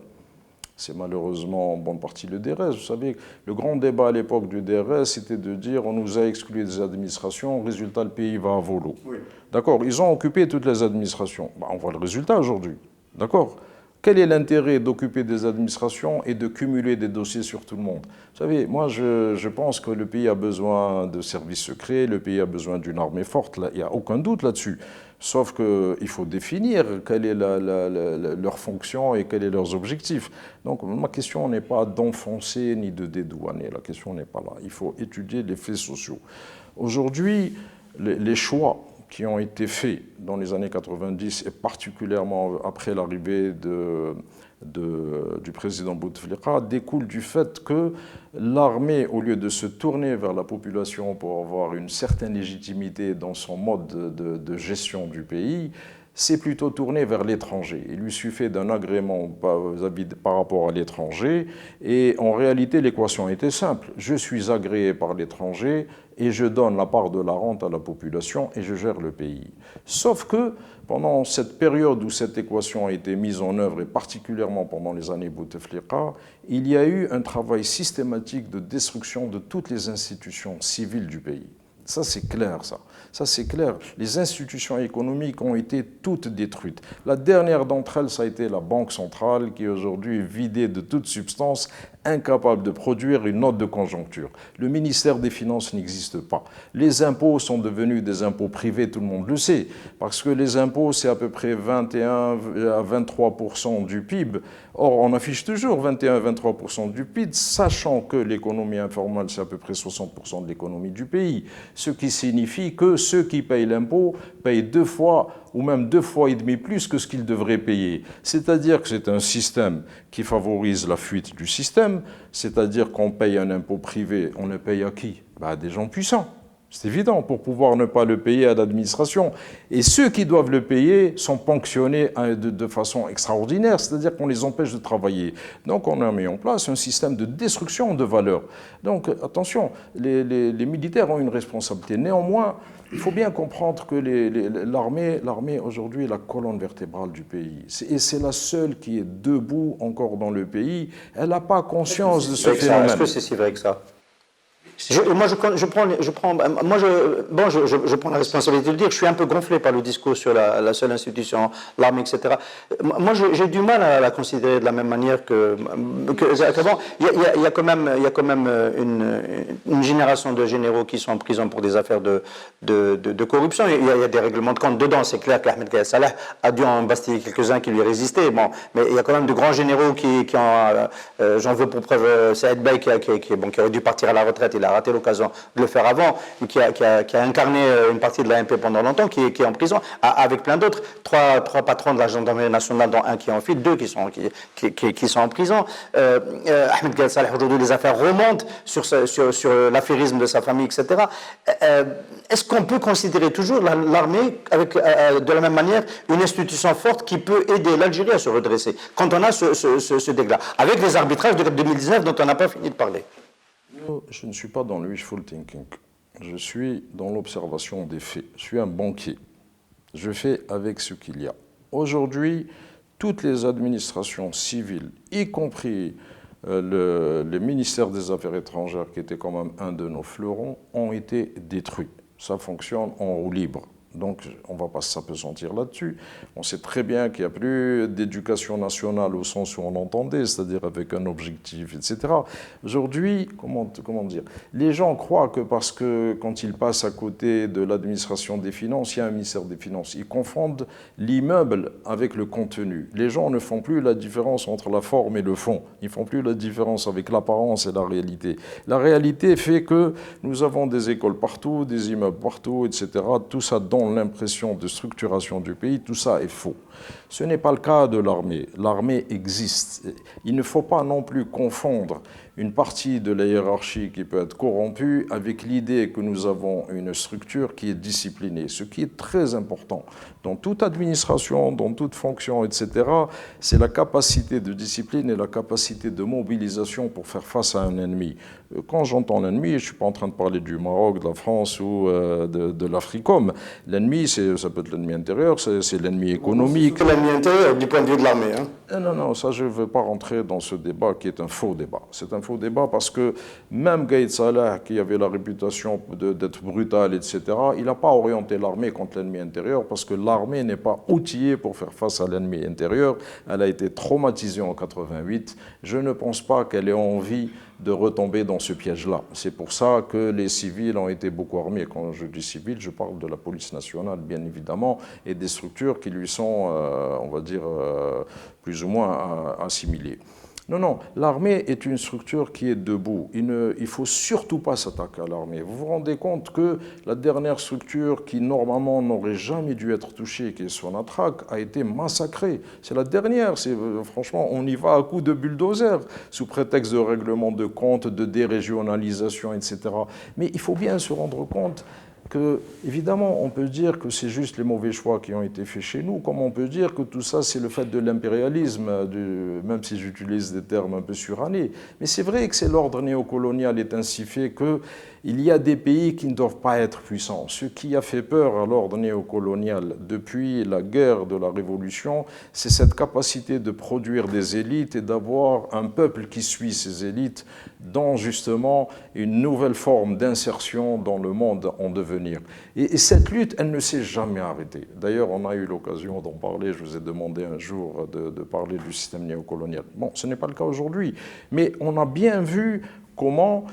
S3: C'est malheureusement en bonne partie le DRS. Vous savez, le grand débat à l'époque du DRS, c'était de dire on nous a exclus des administrations, résultat, le pays va à volo. Oui. D'accord, ils ont occupé toutes les administrations. Ben, on voit le résultat aujourd'hui. D'accord. Quel est l'intérêt d'occuper des administrations et de cumuler des dossiers sur tout le monde? Vous savez, moi, je pense que le pays a besoin de services secrets, le pays a besoin d'une armée forte, là, il n'y a aucun doute là-dessus. Sauf qu'il faut définir quelle est leur fonction et quels sont leurs objectifs. Donc, ma question n'est pas d'enfoncer ni de dédouaner, la question n'est pas là. Il faut étudier les faits sociaux. Aujourd'hui, les choix qui ont été faits dans les années 90 et particulièrement après l'arrivée du président Bouteflika découlent du fait que l'armée, au lieu de se tourner vers la population pour avoir une certaine légitimité dans son mode de gestion du pays, s'est plutôt tourné vers l'étranger. Il lui suffit d'un agrément par rapport à l'étranger et en réalité l'équation était simple. Je suis agréé par l'étranger et je donne la part de la rente à la population et je gère le pays. Sauf que pendant cette période où cette équation a été mise en œuvre et particulièrement pendant les années Bouteflika, il y a eu un travail systématique de destruction de toutes les institutions civiles du pays. Ça, c'est clair, ça. Ça, c'est clair. Les institutions économiques ont été toutes détruites. La dernière d'entre elles, ça a été la Banque centrale, qui aujourd'hui est vidée de toute substance, incapable de produire une note de conjoncture. Le ministère des Finances n'existe pas. Les impôts sont devenus des impôts privés, tout le monde le sait, parce que les impôts, c'est à peu près 21 à 23% du PIB. Or, on affiche toujours 21 à 23% du PIB, sachant que l'économie informelle, c'est à peu près 60% de l'économie du pays, ce qui signifie que ceux qui payent l'impôt payent 2 fois ou même 2 fois et demi plus que ce qu'ils devraient payer. C'est-à-dire que c'est un système qui favorise la fuite du système, c'est-à-dire qu'on paye un impôt privé, on le paye à qui? À des gens puissants. C'est évident, pour pouvoir ne pas le payer à l'administration. Et ceux qui doivent le payer sont ponctionnés de façon extraordinaire, c'est-à-dire qu'on les empêche de travailler. Donc on a mis en place un système de destruction de valeurs. Donc attention, les militaires ont une responsabilité. Néanmoins, il faut bien comprendre que l'armée aujourd'hui est la colonne vertébrale du pays. Et c'est la seule qui est debout encore dans le pays. Elle n'a pas conscience de ce phénomène.
S2: Est-ce que c'est si vrai que ça? Je prends la responsabilité de le dire, je suis un peu gonflé par le discours sur la seule institution, l'armée, etc. Moi, j'ai du mal à la considérer de la même manière qu'avant. Il y a quand même une génération de généraux qui sont en prison pour des affaires de corruption. Il y a des règlements de compte dedans. C'est clair qu'Ahmed Gaïa Salah a dû en bastiller quelques-uns qui lui résistaient. Bon, mais il y a quand même de grands généraux qui ont... J'en veux pour preuve Saïd Bey qui aurait dû partir à la retraite. Il a raté l'occasion de le faire avant, qui a incarné une partie de l'AMP pendant longtemps, qui est en prison, avec plein d'autres. Trois patrons de la gendarmerie nationale, dont un qui est en fuite, deux qui sont en prison. Ahmed Gaïa Salah, aujourd'hui, les affaires remontent sur l'affairisme de sa famille, etc. Est-ce qu'on peut considérer toujours l'armée de la même manière une institution forte qui peut aider l'Algérie à se redresser quand on a ce dégât, avec les arbitrages de 2019 dont on n'a pas fini de parler?
S3: Je ne suis pas dans le wishful thinking. Je suis dans l'observation des faits. Je suis un banquier. Je fais avec ce qu'il y a. Aujourd'hui, toutes les administrations civiles, y compris le ministère des Affaires étrangères, qui était quand même un de nos fleurons, ont été détruits. Ça fonctionne en roue libre. Donc, on ne va pas s'apesantir là-dessus. On sait très bien qu'il n'y a plus d'éducation nationale au sens où on l'entendait, c'est-à-dire avec un objectif, etc. Aujourd'hui, comment dire, les gens croient que parce que quand ils passent à côté de l'administration des finances, il y a un ministère des Finances. Ils confondent l'immeuble avec le contenu. Les gens ne font plus la différence entre la forme et le fond. Ils ne font plus la différence avec l'apparence et la réalité. La réalité fait que nous avons des écoles partout, des immeubles partout, etc. Tout ça donne l'impression de structuration du pays, tout ça est faux. Ce n'est pas le cas de l'armée. L'armée existe. Il ne faut pas non plus confondre une partie de la hiérarchie qui peut être corrompue avec l'idée que nous avons une structure qui est disciplinée. Ce qui est très important dans toute administration, dans toute fonction, etc., c'est la capacité de discipline et la capacité de mobilisation pour faire face à un ennemi. Quand j'entends l'ennemi, je ne suis pas en train de parler du Maroc, de la France ou de l'Africom. L'ennemi, ça peut être l'ennemi intérieur, c'est l'ennemi économique.
S2: C'est l'ennemi intérieur du point de vue de l'armée.
S3: Non, ça je ne veux pas rentrer dans ce débat qui est un faux débat. C'est un faux débat parce que même Gaïa Salah, qui avait la réputation d'être brutal, etc., il n'a pas orienté l'armée contre l'ennemi intérieur parce que l'armée n'est pas outillée pour faire face à l'ennemi intérieur. Elle a été traumatisée en 88. Je ne pense pas qu'elle ait envie de retomber dans ce piège-là. C'est pour ça que les civils ont été beaucoup armés. Quand je dis civils, je parle de la police nationale, bien évidemment, et des structures qui lui sont, on va dire, plus ou moins assimilées. Non, l'armée est une structure qui est debout. Il ne faut surtout pas s'attaquer à l'armée. Vous vous rendez compte que la dernière structure qui, normalement, n'aurait jamais dû être touchée, qui est Sonatrach, a été massacrée. C'est la dernière. Franchement, on y va à coups de bulldozer, sous prétexte de règlement de compte, de dérégionalisation, etc. Mais il faut bien se rendre compte que, évidemment, on peut dire que c'est juste les mauvais choix qui ont été faits chez nous, comme on peut dire que tout ça, c'est le fait de l'impérialisme, même si j'utilise des termes un peu surannés. Mais c'est vrai que c'est l'ordre néocolonial est ainsi fait qu'il y a des pays qui ne doivent pas être puissants. Ce qui a fait peur à l'ordre néocolonial depuis la guerre de la Révolution, c'est cette capacité de produire des élites et d'avoir un peuple qui suit ces élites dans justement une nouvelle forme d'insertion dans le monde en devenir. Et cette lutte, elle ne s'est jamais arrêtée. D'ailleurs, on a eu l'occasion d'en parler. Je vous ai demandé un jour de parler du système néocolonial. Bon, ce n'est pas le cas aujourd'hui. Mais on a bien vu comment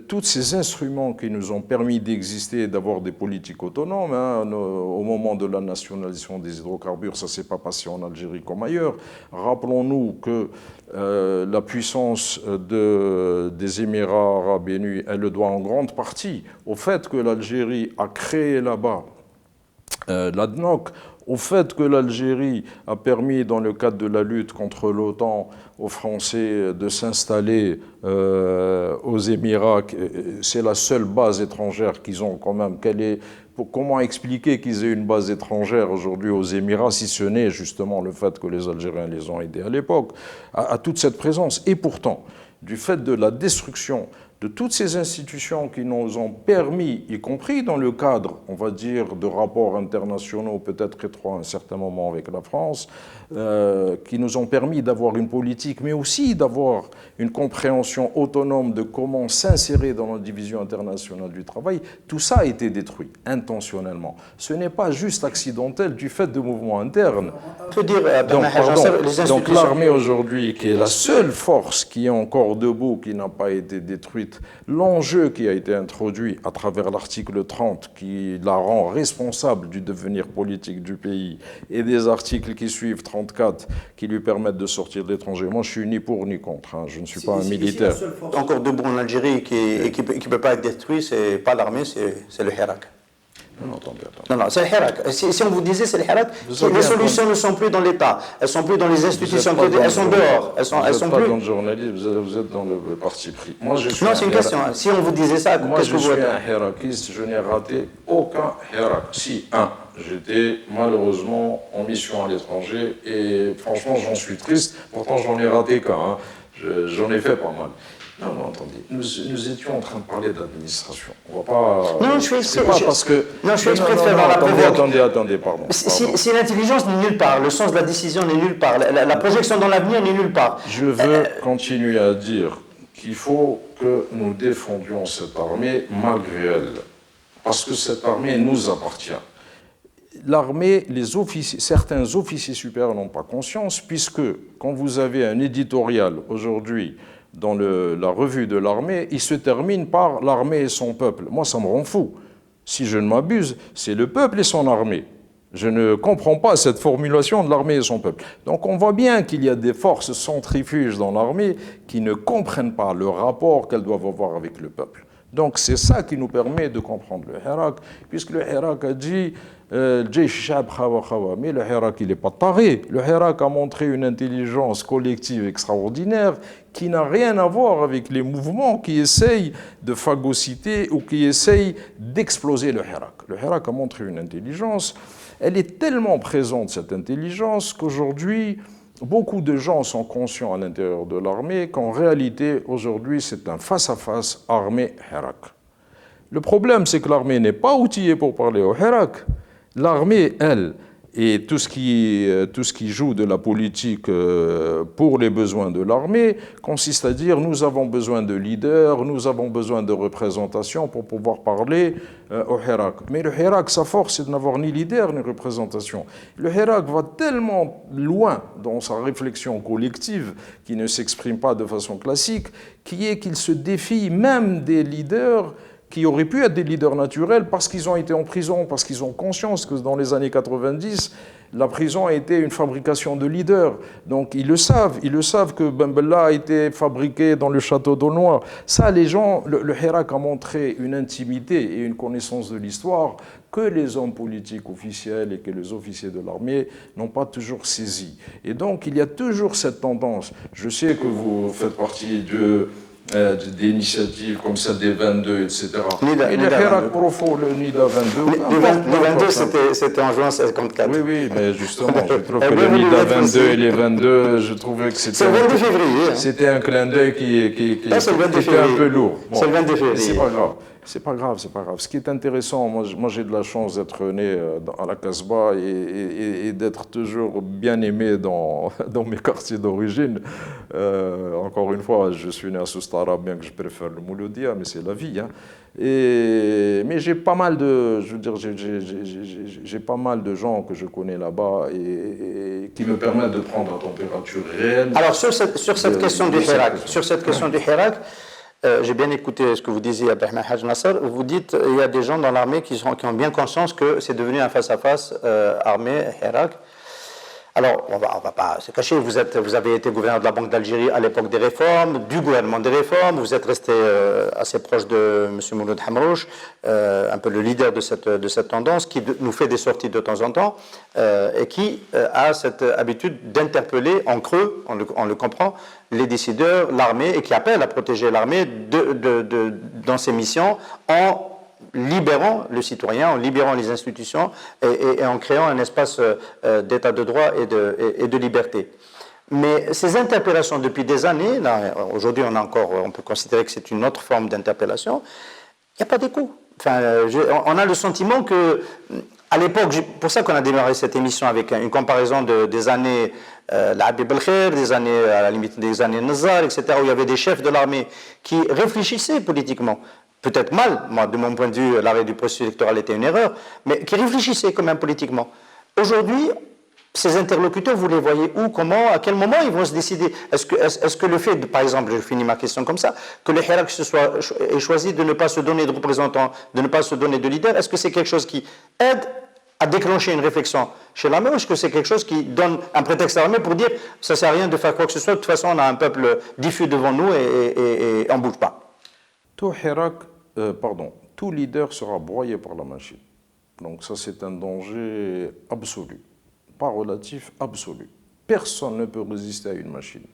S3: tous ces instruments qui nous ont permis d'exister et d'avoir des politiques autonomes, au moment de la nationalisation des hydrocarbures, ça ne s'est pas passé en Algérie comme ailleurs. Rappelons-nous que la puissance des Émirats arabes unis, elle le doit en grande partie au fait que l'Algérie a créé là-bas l'ADNOC, au fait que l'Algérie a permis, dans le cadre de la lutte contre l'OTAN, aux Français de s'installer aux Émirats. C'est la seule base étrangère qu'ils ont quand même. Comment expliquer qu'ils aient une base étrangère aujourd'hui aux Émirats, si ce n'est justement le fait que les Algériens les ont aidés à l'époque, à toute cette présence. Et pourtant, du fait de la destruction de toutes ces institutions qui nous ont permis, y compris dans le cadre, on va dire, de rapports internationaux, peut-être étroits à un certain moment avec la France, qui nous ont permis d'avoir une politique, mais aussi d'avoir une compréhension autonome de comment s'insérer dans la division internationale du travail, tout ça a été détruit intentionnellement. Ce n'est pas juste accidentel du fait de mouvements internes.
S2: On peut dire,
S3: donc l'armée aujourd'hui, qui est la seule force qui est encore debout, qui n'a pas été détruite, l'enjeu qui a été introduit à travers l'article 30, qui la rend responsable du devenir politique du pays, et des articles qui suivent, 34, qui lui permettent de sortir de l'étranger. Moi, je suis ni pour ni contre, hein. Je ne suis pas un militaire.
S2: Encore debout en Algérie qui ne peut pas être détruit, ce n'est pas l'armée, c'est le Hirak.
S3: Non, attendez.
S2: Non, c'est le Hirak. Si on vous disait c'est le Hirak, les solutions ne sont plus dans l'État, elles ne sont plus dans les institutions, elles sont dehors.
S3: Vous n'êtes pas dans le journalisme, vous êtes dans le parti pris. Moi, je suis
S2: non, c'est une question. Si on vous disait ça, qu'est-ce que vous
S3: êtes? Moi, je suis un Hirakiste, je n'ai raté aucun Hirak. Si, j'étais malheureusement en mission à l'étranger et franchement, j'en suis triste. Pourtant, j'en ai raté qu'un. J'en ai fait pas mal. Non, attendez. Nous étions en train de parler d'administration. On va pas.
S2: Non, je suis exprès.
S3: Parce que.
S2: Non, je suis exprès de faire la provoque.
S3: Attendez, pardon.
S2: Si l'intelligence n'est nulle part, le sens de la décision n'est nulle part, la projection dans l'avenir n'est nulle part.
S3: Je veux continuer à dire qu'il faut que nous défendions cette armée malgré elle. Parce que cette armée nous appartient. L'armée, certains officiers supérieurs n'ont pas conscience, puisque quand vous avez un éditorial aujourd'hui dans la revue de l'armée, il se termine par « l'armée et son peuple ». Moi, ça me rend fou. Si je ne m'abuse, c'est le peuple et son armée. Je ne comprends pas cette formulation de l'armée et son peuple. Donc on voit bien qu'il y a des forces centrifuges dans l'armée qui ne comprennent pas le rapport qu'elles doivent avoir avec le peuple. Donc c'est ça qui nous permet de comprendre le Hirak, puisque le Hirak a dit mais le Hirak il n'est pas taré. Le Hirak a montré une intelligence collective extraordinaire qui n'a rien à voir avec les mouvements qui essayent de phagocyter ou qui essayent d'exploser le Hirak. Le Hirak a montré une intelligence, elle est tellement présente cette intelligence qu'aujourd'hui beaucoup de gens sont conscients à l'intérieur de l'armée qu'en réalité, aujourd'hui, c'est un face-à-face armée-Hirak. Le problème, c'est que l'armée n'est pas outillée pour parler au Hirak. L'armée, elle, et tout ce qui joue de la politique pour les besoins de l'armée consiste à dire nous avons besoin de leaders, nous avons besoin de représentation pour pouvoir parler au Hirak. Mais le Hirak, sa force, c'est de n'avoir ni leader ni représentation. Le Hirak va tellement loin dans sa réflexion collective, qui ne s'exprime pas de façon classique, qu'il se défie même des leaders qui auraient pu être des leaders naturels parce qu'ils ont été en prison, parce qu'ils ont conscience que dans les années 90, la prison a été une fabrication de leaders. Donc ils le savent que Ben Bella a été fabriqué dans le château d'Aulnoy. Ça, les gens, le Hirak a montré une intimité et une connaissance de l'histoire que les hommes politiques officiels et que les officiers de l'armée n'ont pas toujours saisi. Et donc il y a toujours cette tendance. Je sais que vous faites partie d'initiatives comme celle des 22, etc. Et le Hirak Profond, le NIDA 22...
S2: Le 22, c'était en juin 54.
S3: Oui, mais justement, je trouve que le NIDA 22 et les 22, je trouvais que c'était...
S2: C'est le 22 février.
S3: C'était un clin d'œil qui était un peu lourd.
S2: C'est le 22 février.
S3: C'est pas grave. Ce qui est intéressant, moi j'ai de la chance d'être né à la Casbah et d'être toujours bien aimé dans mes quartiers d'origine. Encore une fois, je suis né à Soustara, bien que je préfère le Mouloudia, mais c'est la vie. Hein. Mais j'ai pas mal de, j'ai pas mal de gens que je connais là-bas et qui me permettent de prendre la température réelle.
S2: Alors sur cette question du Hirak, j'ai bien écouté ce que vous disiez, Abdelrahman Haj Nasser. Vous dites qu'il y a des gens dans l'armée qui ont bien conscience que c'est devenu un face-à-face armée-Hirak. Alors, on va pas se cacher, vous avez été gouverneur de la Banque d'Algérie à l'époque des réformes, du gouvernement des réformes, vous êtes resté assez proche de M. Mouloud Hamrouch, un peu le leader de cette tendance, qui nous fait des sorties de temps en temps, et qui a cette habitude d'interpeller en creux, on le comprend, les décideurs, l'armée, et qui appelle à protéger l'armée dans ses missions en libérant le citoyen, en libérant les institutions et en créant un espace d'état de droit et de liberté. Mais ces interpellations depuis des années, aujourd'hui on peut considérer que c'est une autre forme d'interpellation, il n'y a pas d'écho. Enfin, on a le sentiment que, à l'époque, pour ça qu'on a démarré cette émission avec une comparaison des années l'Habib el-Khair, des années, à la limite des années Nazar, etc., où il y avait des chefs de l'armée qui réfléchissaient politiquement. Peut-être mal, moi, de mon point de vue, l'arrêt du processus électoral était une erreur, mais qui réfléchissaient quand même politiquement. Aujourd'hui, ces interlocuteurs, vous les voyez où, comment, à quel moment ils vont se décider? Est-ce que le fait, par exemple, je finis ma question comme ça, que le Hirak ait choisi de ne pas se donner de représentants, de ne pas se donner de leader, est-ce que c'est quelque chose qui aide à déclencher une réflexion chez l'armée, ou est-ce que c'est quelque chose qui donne un prétexte à l'armée pour dire ça ne sert à rien de faire quoi que ce soit, de toute façon on a un peuple diffus devant nous et on ne bouge pas?
S3: Tout leader sera broyé par la machine. Donc ça c'est un danger absolu, pas relatif, absolu. Personne ne peut résister à une machine,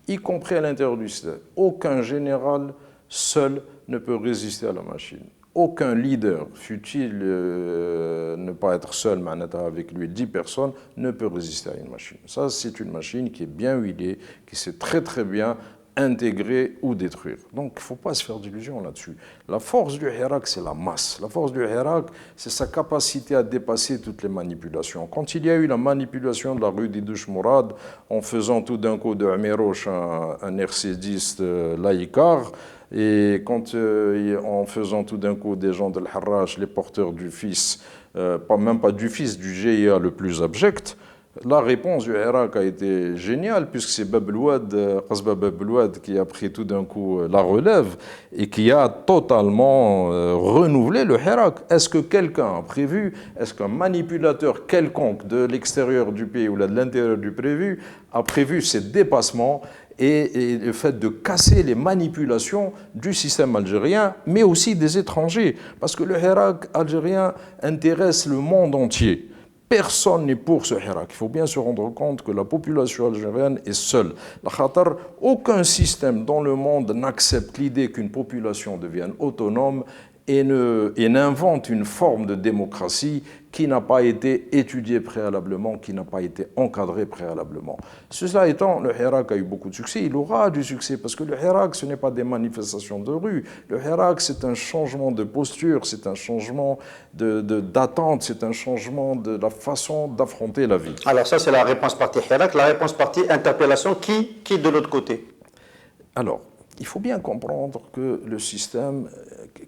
S3: y compris à l'intérieur du système. Aucun général seul ne peut résister à la machine. Aucun leader, fût-il ne pas être seul, mais avec lui 10 personnes, ne peut résister à une machine. Ça, c'est une machine qui est bien huilée, qui sait très très bien intégrer ou détruire. Donc, il ne faut pas se faire d'illusions là-dessus. La force du Hirak, c'est la masse. La force du Hirak, c'est sa capacité à dépasser toutes les manipulations. Quand il y a eu la manipulation de la rue d'Idouche Mourad, en faisant tout d'un coup de Amiroche un RC10 laïcar, et en faisant tout d'un coup des gens de l'Harrach, les porteurs du fils, même pas du fils, du GIA le plus abject, la réponse du Hirak a été géniale, puisque c'est Qasba Bablouad qui a pris tout d'un coup la relève et qui a totalement renouvelé le Hirak. Est-ce que quelqu'un a prévu, est-ce qu'un manipulateur quelconque de l'extérieur du pays ou de l'intérieur du prévu a prévu ces dépassements et le fait de casser les manipulations du système algérien, mais aussi des étrangers, parce que le Hirak algérien intéresse le monde entier. Personne n'est pour ce Hirak. Il faut bien se rendre compte que la population algérienne est seule. Aucun système dans le monde n'accepte l'idée qu'une population devienne autonome et n'invente une forme de démocratie qui n'a pas été étudiée préalablement, qui n'a pas été encadrée préalablement. Cela étant, le Hirak a eu beaucoup de succès, il aura du succès, parce que le Hirak, ce n'est pas des manifestations de rue. Le Hirak, c'est un changement de posture, c'est un changement d'attente, c'est un changement de la façon d'affronter la vie.
S2: Alors ça, c'est la réponse partie Hirak. La réponse partie interpellation, qui de l'autre côté?
S3: Alors, il faut bien comprendre que le système,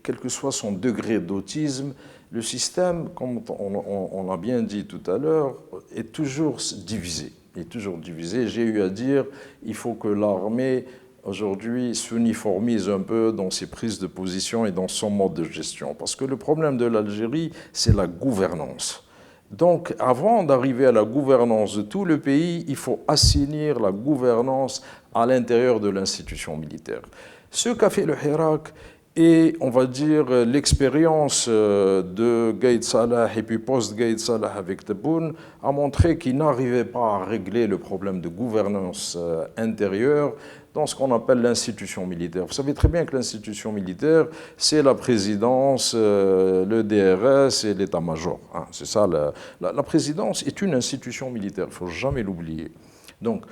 S3: quel que soit son degré d'autisme, le système, comme on l'a bien dit tout à l'heure, est toujours divisé. Il est toujours divisé. J'ai eu à dire, il faut que l'armée, aujourd'hui, s'uniformise un peu dans ses prises de position et dans son mode de gestion. Parce que le problème de l'Algérie, c'est la gouvernance. Donc, avant d'arriver à la gouvernance de tout le pays, il faut assainir la gouvernance à l'intérieur de l'institution militaire. Ce qu'a fait le Hirak et, on va dire, l'expérience de Gaïd Salah et puis post-Gaïd Salah avec Tebboune a montré qu'il n'arrivait pas à régler le problème de gouvernance intérieure dans ce qu'on appelle l'institution militaire. Vous savez très bien que l'institution militaire, c'est la présidence, le DRS et l'état-major. C'est ça, la présidence est une institution militaire, il ne faut jamais l'oublier. Donc,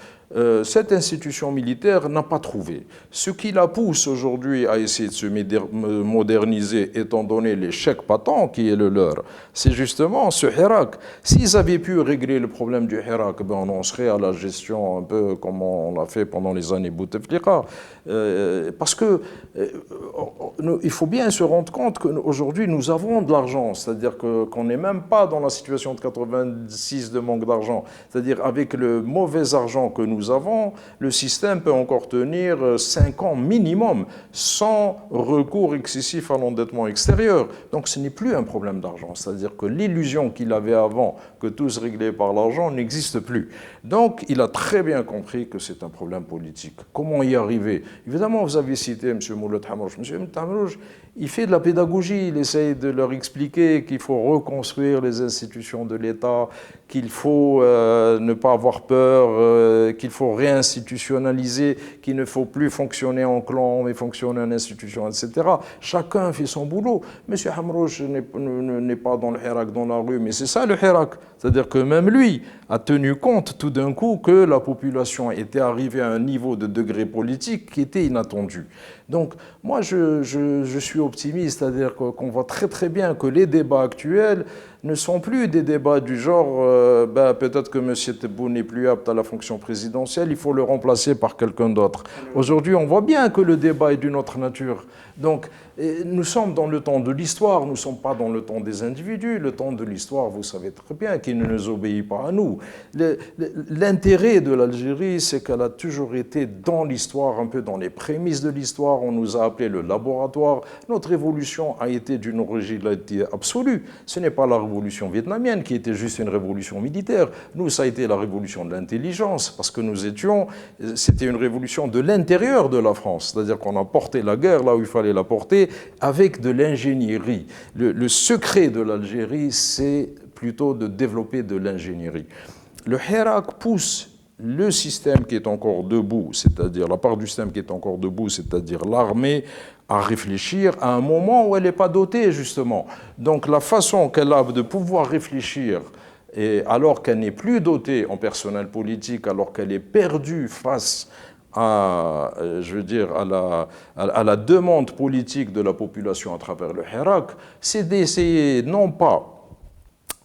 S3: cette institution militaire n'a pas trouvé. Ce qui la pousse aujourd'hui à essayer de se moderniser, étant donné l'échec patent qui est le leur, c'est justement ce Hirak. S'ils avaient pu régler le problème du Hirak, on en serait à la gestion un peu comme on l'a fait pendant les années Bouteflika. Parce que il faut bien se rendre compte qu'aujourd'hui nous avons de l'argent, c'est-à-dire qu'on n'est même pas dans la situation de 86 de manque d'argent, c'est-à-dire avec le mauvais argent que nous avons, le système peut encore tenir 5 ans minimum sans recours excessif à l'endettement extérieur. Donc ce n'est plus un problème d'argent, c'est-à-dire que l'illusion qu'il avait avant que tout se réglait par l'argent n'existe plus. Donc il a très bien compris que c'est un problème politique. Comment y arriver? Évidemment, vous avez cité M. Mouled Hamrouch. M. Hamrouch, il fait de la pédagogie, il essaye de leur expliquer qu'il faut reconstruire les institutions de l'État, qu'il faut ne pas avoir peur, qu'il faut réinstitutionnaliser, qu'il ne faut plus fonctionner en clan, mais fonctionner en institution, etc. Chacun fait son boulot. M. Hamrouche n'est pas dans le Hirak, dans la rue, mais c'est ça le Hirak. C'est-à-dire que même lui a tenu compte tout d'un coup que la population était arrivée à un niveau de degré politique qui était inattendu. Donc moi je suis optimiste, c'est-à-dire qu'on voit très très bien que les débats actuels ne sont plus des débats du genre peut-être que M. Tebboune n'est plus apte à la fonction présidentielle, il faut le remplacer par quelqu'un d'autre. Aujourd'hui on voit bien que le débat est d'une autre nature. Donc nous sommes dans le temps de l'histoire, nous ne sommes pas dans le temps des individus. Le temps de l'histoire, vous savez très bien qu'il ne nous obéit pas à nous. L'intérêt de l'Algérie, c'est qu'elle a toujours été dans l'histoire, un peu dans les prémices de l'histoire. On nous a appelé le laboratoire. Notre évolution a été d'une originalité absolue. Ce n'est pas la révolution vietnamienne qui était juste une révolution militaire. Nous, ça a été la révolution de l'intelligence, parce que c'était une révolution de l'intérieur de la France. C'est-à-dire qu'on a porté la guerre là où il fallait la porter, avec de l'ingénierie. Le secret de l'Algérie, c'est plutôt de développer de l'ingénierie. Le Hirak pousse le système qui est encore debout, c'est-à-dire la part du système qui est encore debout, c'est-à-dire l'armée, à réfléchir à un moment où elle n'est pas dotée, justement. Donc la façon qu'elle a de pouvoir réfléchir, et alors qu'elle n'est plus dotée en personnel politique, alors qu'elle est perdue face à la demande politique de la population à travers le Hirak, c'est d'essayer non pas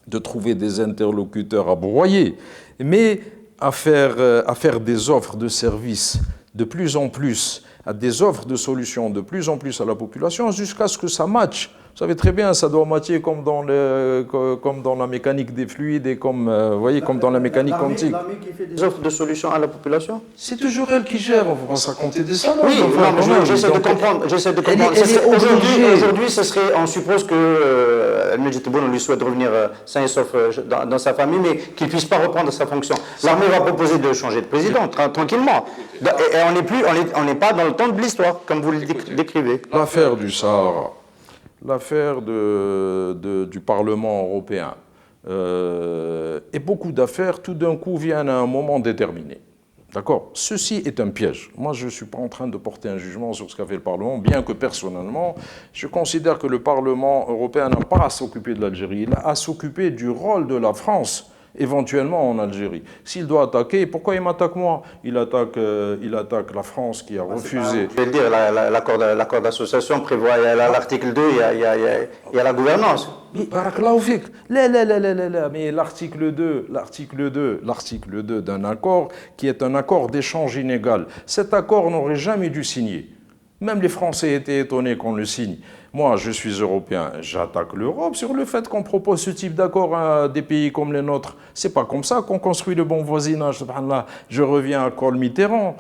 S3: de trouver des interlocuteurs à broyer, mais à faire des offres de services de plus en plus, à des offres de solutions de plus en plus à la population, jusqu'à ce que ça matche. Vous savez très bien, ça doit matcher comme dans la mécanique des fluides et comme dans la mécanique quantique.
S2: L'armée qui fait des offres de solutions à la population?
S3: C'est toujours elle qui gère, on va se raconter des salons.
S2: Oui, j'essaie de comprendre. Aujourd'hui, ce serait, on suppose que El-Medjid Tebboune, on lui souhaite revenir sain et sauf dans sa famille, mais qu'il ne puisse pas reprendre sa fonction. L'armée va proposer de changer de président, tranquillement. Et on n'est pas dans le temps de l'histoire, comme vous le décrivez.
S3: L'affaire du Sahara, l'affaire du Parlement européen et beaucoup d'affaires, tout d'un coup, viennent à un moment déterminé. D'accord ? Ceci est un piège. Moi, je ne suis pas en train de porter un jugement sur ce qu'a fait le Parlement, bien que personnellement, je considère que le Parlement européen n'a pas à s'occuper de l'Algérie, il a à s'occuper du rôle de la France éventuellement en Algérie. S'il doit attaquer, pourquoi il m'attaque moi ? Il attaque la France qui a refusé.
S2: Je vais le dire, l'accord d'association prévoit, il y a l'article 2, il y a la gouvernance.
S3: Mais l'article 2 d'un accord qui est un accord d'échange inégal, cet accord n'aurait jamais dû signer. Même les Français étaient étonnés qu'on le signe. Moi, je suis européen, j'attaque l'Europe sur le fait qu'on propose ce type d'accord à des pays comme les nôtres. C'est pas comme ça qu'on construit le bon voisinage. Subhanallah. Je reviens à Kohl Mitterrand.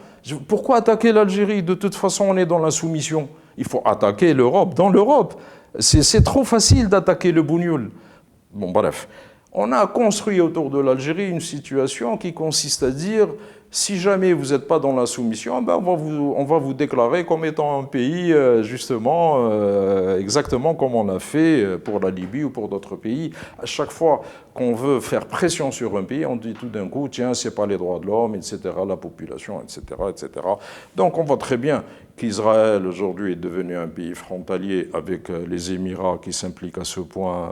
S3: Pourquoi attaquer l'Algérie ? De toute façon, on est dans la soumission. Il faut attaquer l'Europe dans l'Europe. C'est trop facile d'attaquer le bougnoul. Bon, bref. On a construit autour de l'Algérie une situation qui consiste à dire si jamais vous n'êtes pas dans la soumission, ben on va vous déclarer comme étant un pays, justement, exactement comme on a fait pour la Libye ou pour d'autres pays. À chaque fois qu'on veut faire pression sur un pays, on dit tout d'un coup, tiens, c'est pas les droits de l'homme, etc., la population, etc., etc. Donc on voit très bien qu'Israël, aujourd'hui, est devenu un pays frontalier avec les Émirats qui s'impliquent à ce point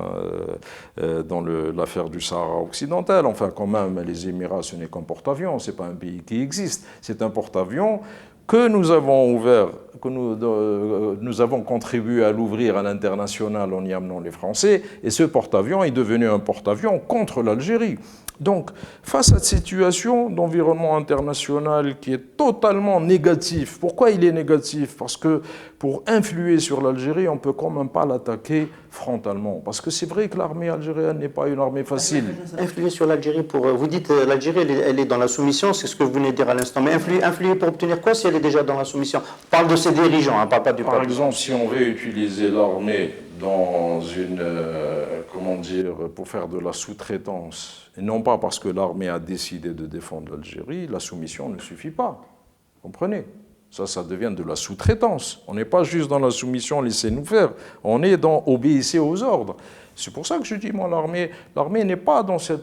S3: dans l'affaire du Sahara occidental. Enfin, quand même, les Émirats, ce n'est qu'un porte-avions, ce n'est pas un pays qui existe. C'est un porte-avions que nous avons ouvert, que nous avons contribué à l'ouvrir à l'international en y amenant les Français, et ce porte-avions est devenu un porte-avions contre l'Algérie. Donc, face à cette situation d'environnement international qui est totalement négatif, pourquoi il est négatif ? Parce que pour influer sur l'Algérie, on ne peut quand même pas l'attaquer frontalement. Parce que c'est vrai que l'armée algérienne n'est pas une armée facile.
S2: Influer sur l'Algérie vous dites l'Algérie, elle est dans la soumission, c'est ce que vous venez de dire à l'instant. Mais influer pour obtenir quoi si elle est déjà dans la soumission ? On parle de ses dirigeants, on ne parle pas du peuple.
S3: Par exemple, si on veut utiliser l'armée dans pour faire de la sous-traitance, et non pas parce que l'armée a décidé de défendre l'Algérie, la soumission ne suffit pas. Comprenez ? Ça devient de la sous-traitance. On n'est pas juste dans la soumission, laissez-nous faire. On est dans obéissez aux ordres. C'est pour ça que je dis, moi, l'armée n'est pas dans ce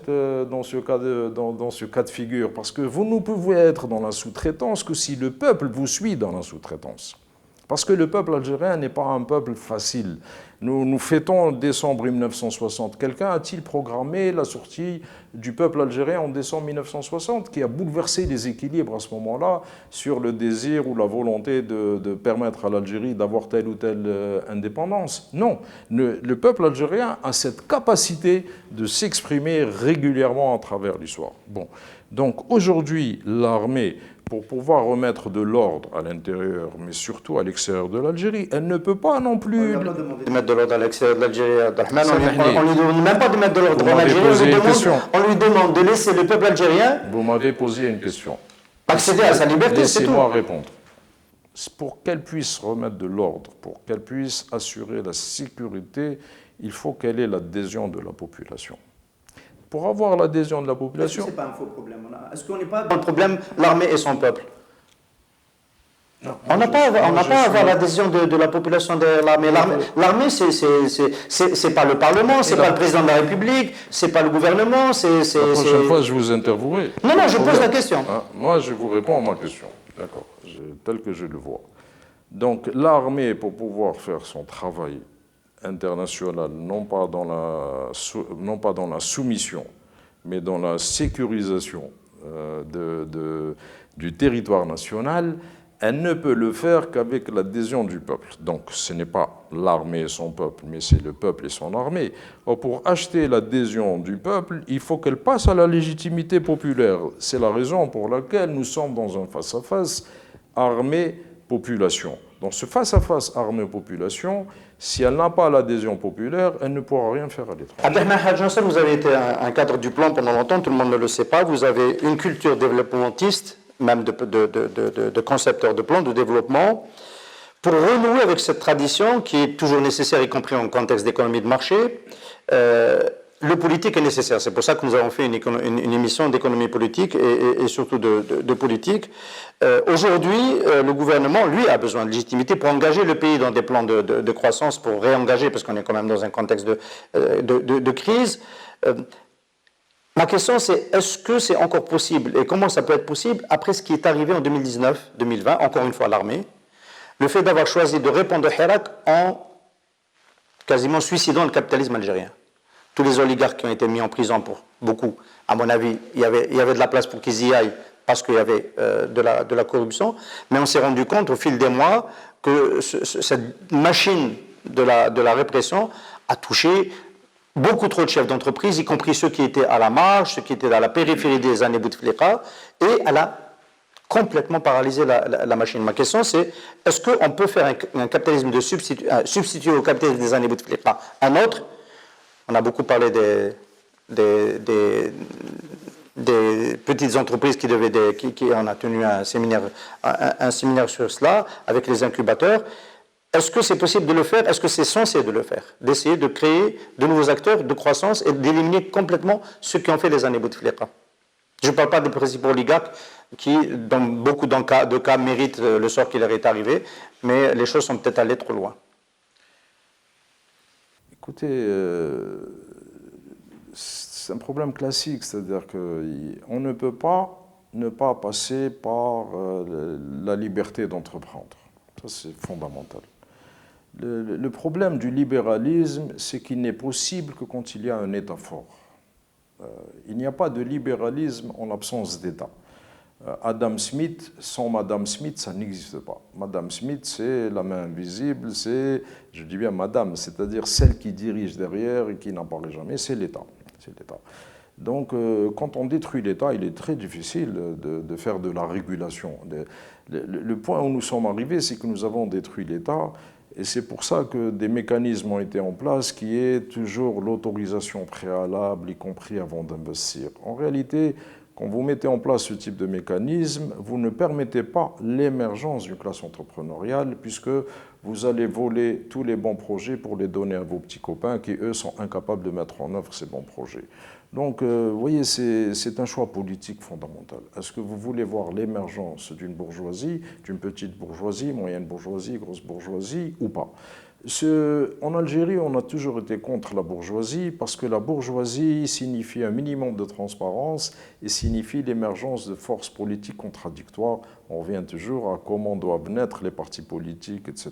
S3: cas de figure, parce que vous ne pouvez être dans la sous-traitance que si le peuple vous suit dans la sous-traitance. Parce que le peuple algérien n'est pas un peuple facile. Nous fêtons décembre 1960. Quelqu'un a-t-il programmé la sortie du peuple algérien en décembre 1960, qui a bouleversé les équilibres à ce moment-là sur le désir ou la volonté de permettre à l'Algérie d'avoir telle ou telle indépendance? Non. Le peuple algérien a cette capacité de s'exprimer régulièrement à travers l'histoire. Bon. Donc aujourd'hui, l'armée, pour pouvoir remettre de l'ordre à l'intérieur, mais surtout à l'extérieur de l'Algérie, elle ne peut pas non plus...
S2: de mettre de l'ordre à l'extérieur de l'Algérie. On ne lui demande même pas de mettre de l'ordre en Algérie, on lui demande de laisser le peuple algérien...
S3: Vous m'avez posé une question.
S2: Accéder à sa liberté, c'est tout.
S3: Laissez-moi répondre. Pour qu'elle puisse remettre de l'ordre, pour qu'elle puisse assurer la sécurité, il faut qu'elle ait l'adhésion de la population. Pour avoir l'adhésion de la population...
S4: Est-ce que ce n'est pas un faux problème? Est-ce qu'on n'est pas...
S2: Dans le problème, l'armée et son peuple. On n'a pas à avoir l'adhésion de la population de l'armée. L'armée, c'est pas le Parlement, c'est pas le président de la République, c'est pas le gouvernement,
S3: La prochaine fois, je vous interviewerai.
S2: Non, je pose la question.
S3: Moi, je vous réponds à ma question. D'accord, tel que je le vois. Donc, l'armée, pour pouvoir faire son travail international, non pas dans la soumission, mais dans la sécurisation du territoire national, elle ne peut le faire qu'avec l'adhésion du peuple. Donc ce n'est pas l'armée et son peuple, mais c'est le peuple et son armée. Or, pour acheter l'adhésion du peuple, il faut qu'elle passe à la légitimité populaire. C'est la raison pour laquelle nous sommes dans un face-à-face armée-population. Dans ce face-à-face armée-population, si elle n'a pas l'adhésion populaire, elle ne pourra rien faire à l'étranger.
S2: Abdelrahman Hadj Nasser, vous avez été un cadre du plan pendant longtemps, tout le monde ne le sait pas. Vous avez une culture développementiste, même de concepteur de plans de développement, pour renouer avec cette tradition qui est toujours nécessaire, y compris en contexte d'économie de marché. Le politique est nécessaire. C'est pour ça que nous avons fait une émission d'économie politique et surtout de politique. Aujourd'hui, le gouvernement, lui, a besoin de légitimité pour engager le pays dans des plans de croissance, pour réengager, parce qu'on est quand même dans un contexte de crise. Ma question, c'est est-ce que c'est encore possible et comment ça peut être possible après ce qui est arrivé en 2019-2020, encore une fois l'armée, le fait d'avoir choisi de répondre au Hirak en quasiment suicidant le capitalisme algérien. Tous les oligarques qui ont été mis en prison pour beaucoup, à mon avis, il y avait de la place pour qu'ils y aillent parce qu'il y avait de la corruption, mais on s'est rendu compte au fil des mois que cette machine de la répression a touché beaucoup trop de chefs d'entreprise, y compris ceux qui étaient à la marge, ceux qui étaient à la périphérie des années Bouteflika, et elle a complètement paralysé la machine. Ma question, c'est est-ce qu'on peut faire un capitalisme substituer au capitalisme des années Bouteflika un autre? On a beaucoup parlé des petites entreprises qui on a tenu un séminaire sur cela avec les incubateurs. Est-ce que c'est possible de le faire? Est-ce que c'est censé de le faire? D'essayer de créer de nouveaux acteurs de croissance et d'éliminer complètement ceux qui ont fait les années Bouteflika. Je ne parle pas des principaux oligarques qui, dans beaucoup de cas, méritent le sort qui leur est arrivé, mais les choses sont peut-être allées trop loin.
S3: Écoutez, c'est un problème classique, c'est-à-dire qu'on ne peut pas ne pas passer par la liberté d'entreprendre. Ça, c'est fondamental. Le problème du libéralisme, c'est qu'il n'est possible que quand il y a un État fort. Il n'y a pas de libéralisme en l'absence d'État. Adam Smith, sans Madame Smith, ça n'existe pas. Madame Smith, c'est la main invisible, c'est, je dis bien Madame, c'est-à-dire celle qui dirige derrière et qui n'apparaît jamais, c'est l'État. Donc, quand on détruit l'État, il est très difficile de faire de la régulation. Le point où nous sommes arrivés, c'est que nous avons détruit l'État, et c'est pour ça que des mécanismes ont été en place, qui est toujours l'autorisation préalable, y compris avant d'investir. En réalité, quand vous mettez en place ce type de mécanisme, vous ne permettez pas l'émergence d'une classe entrepreneuriale puisque vous allez voler tous les bons projets pour les donner à vos petits copains qui, eux, sont incapables de mettre en œuvre ces bons projets. Donc, vous voyez, c'est un choix politique fondamental. Est-ce que vous voulez voir l'émergence d'une bourgeoisie, d'une petite bourgeoisie, moyenne bourgeoisie, grosse bourgeoisie, ou pas? En Algérie, on a toujours été contre la bourgeoisie parce que la bourgeoisie signifie un minimum de transparence et signifie l'émergence de forces politiques contradictoires. On revient toujours à comment doivent naître les partis politiques, etc.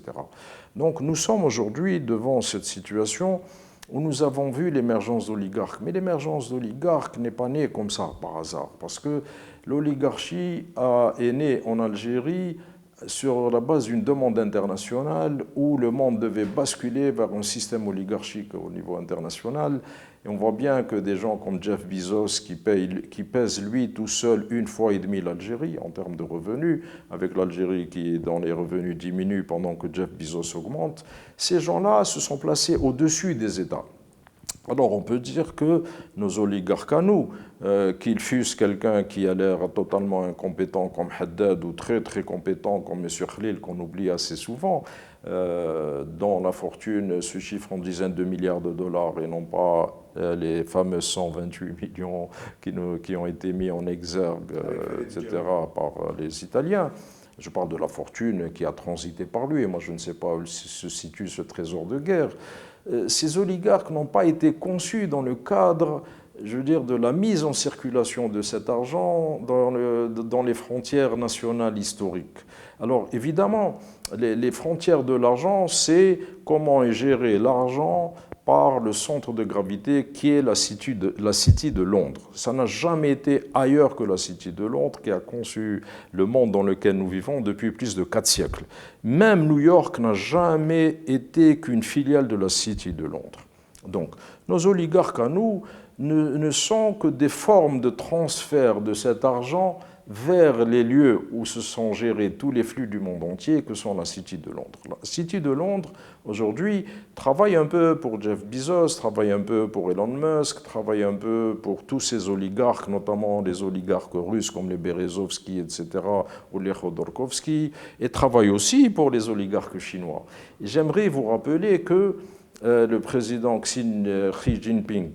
S3: Donc, nous sommes aujourd'hui devant cette situation où nous avons vu l'émergence d'oligarques. Mais l'émergence d'oligarques n'est pas née comme ça, par hasard, parce que l'oligarchie est née en Algérie sur la base d'une demande internationale où le monde devait basculer vers un système oligarchique au niveau international. Et on voit bien que des gens comme Jeff Bezos, qui pèse lui tout seul 1,5 fois l'Algérie en termes de revenus, avec l'Algérie qui, dans les revenus, diminue pendant que Jeff Bezos augmente, ces gens-là se sont placés au-dessus des États. Alors on peut dire que nos oligarques à nous, qu'ils fussent quelqu'un qui a l'air totalement incompétent comme Haddad ou très très compétent comme M. Khalil, qu'on oublie assez souvent, dont la fortune se chiffre en dizaines de milliards de dollars et non pas les fameux 128 millions qui ont été mis en exergue, etc., par les Italiens. Je parle de la fortune qui a transité par lui, et moi je ne sais pas où se situe ce trésor de guerre. Ces oligarques n'ont pas été conçus dans le cadre, je veux dire, de la mise en circulation de cet argent dans les frontières nationales historiques. Alors évidemment, les frontières de l'argent, c'est comment est géré l'argent par le centre de gravité qui est la City de Londres. Ça n'a jamais été ailleurs que la City de Londres qui a conçu le monde dans lequel nous vivons depuis plus de 4 siècles. Même New York n'a jamais été qu'une filiale de la City de Londres. Donc, nos oligarques à nous ne sont que des formes de transfert de cet argent vers les lieux où se sont gérés tous les flux du monde entier, que sont la City de Londres. La City de Londres, aujourd'hui, travaille un peu pour Jeff Bezos, travaille un peu pour Elon Musk, travaille un peu pour tous ces oligarques, notamment les oligarques russes comme les Berezovski, etc., ou les Khodorkovsky, et travaille aussi pour les oligarques chinois. Et j'aimerais vous rappeler que le président Xi Jinping,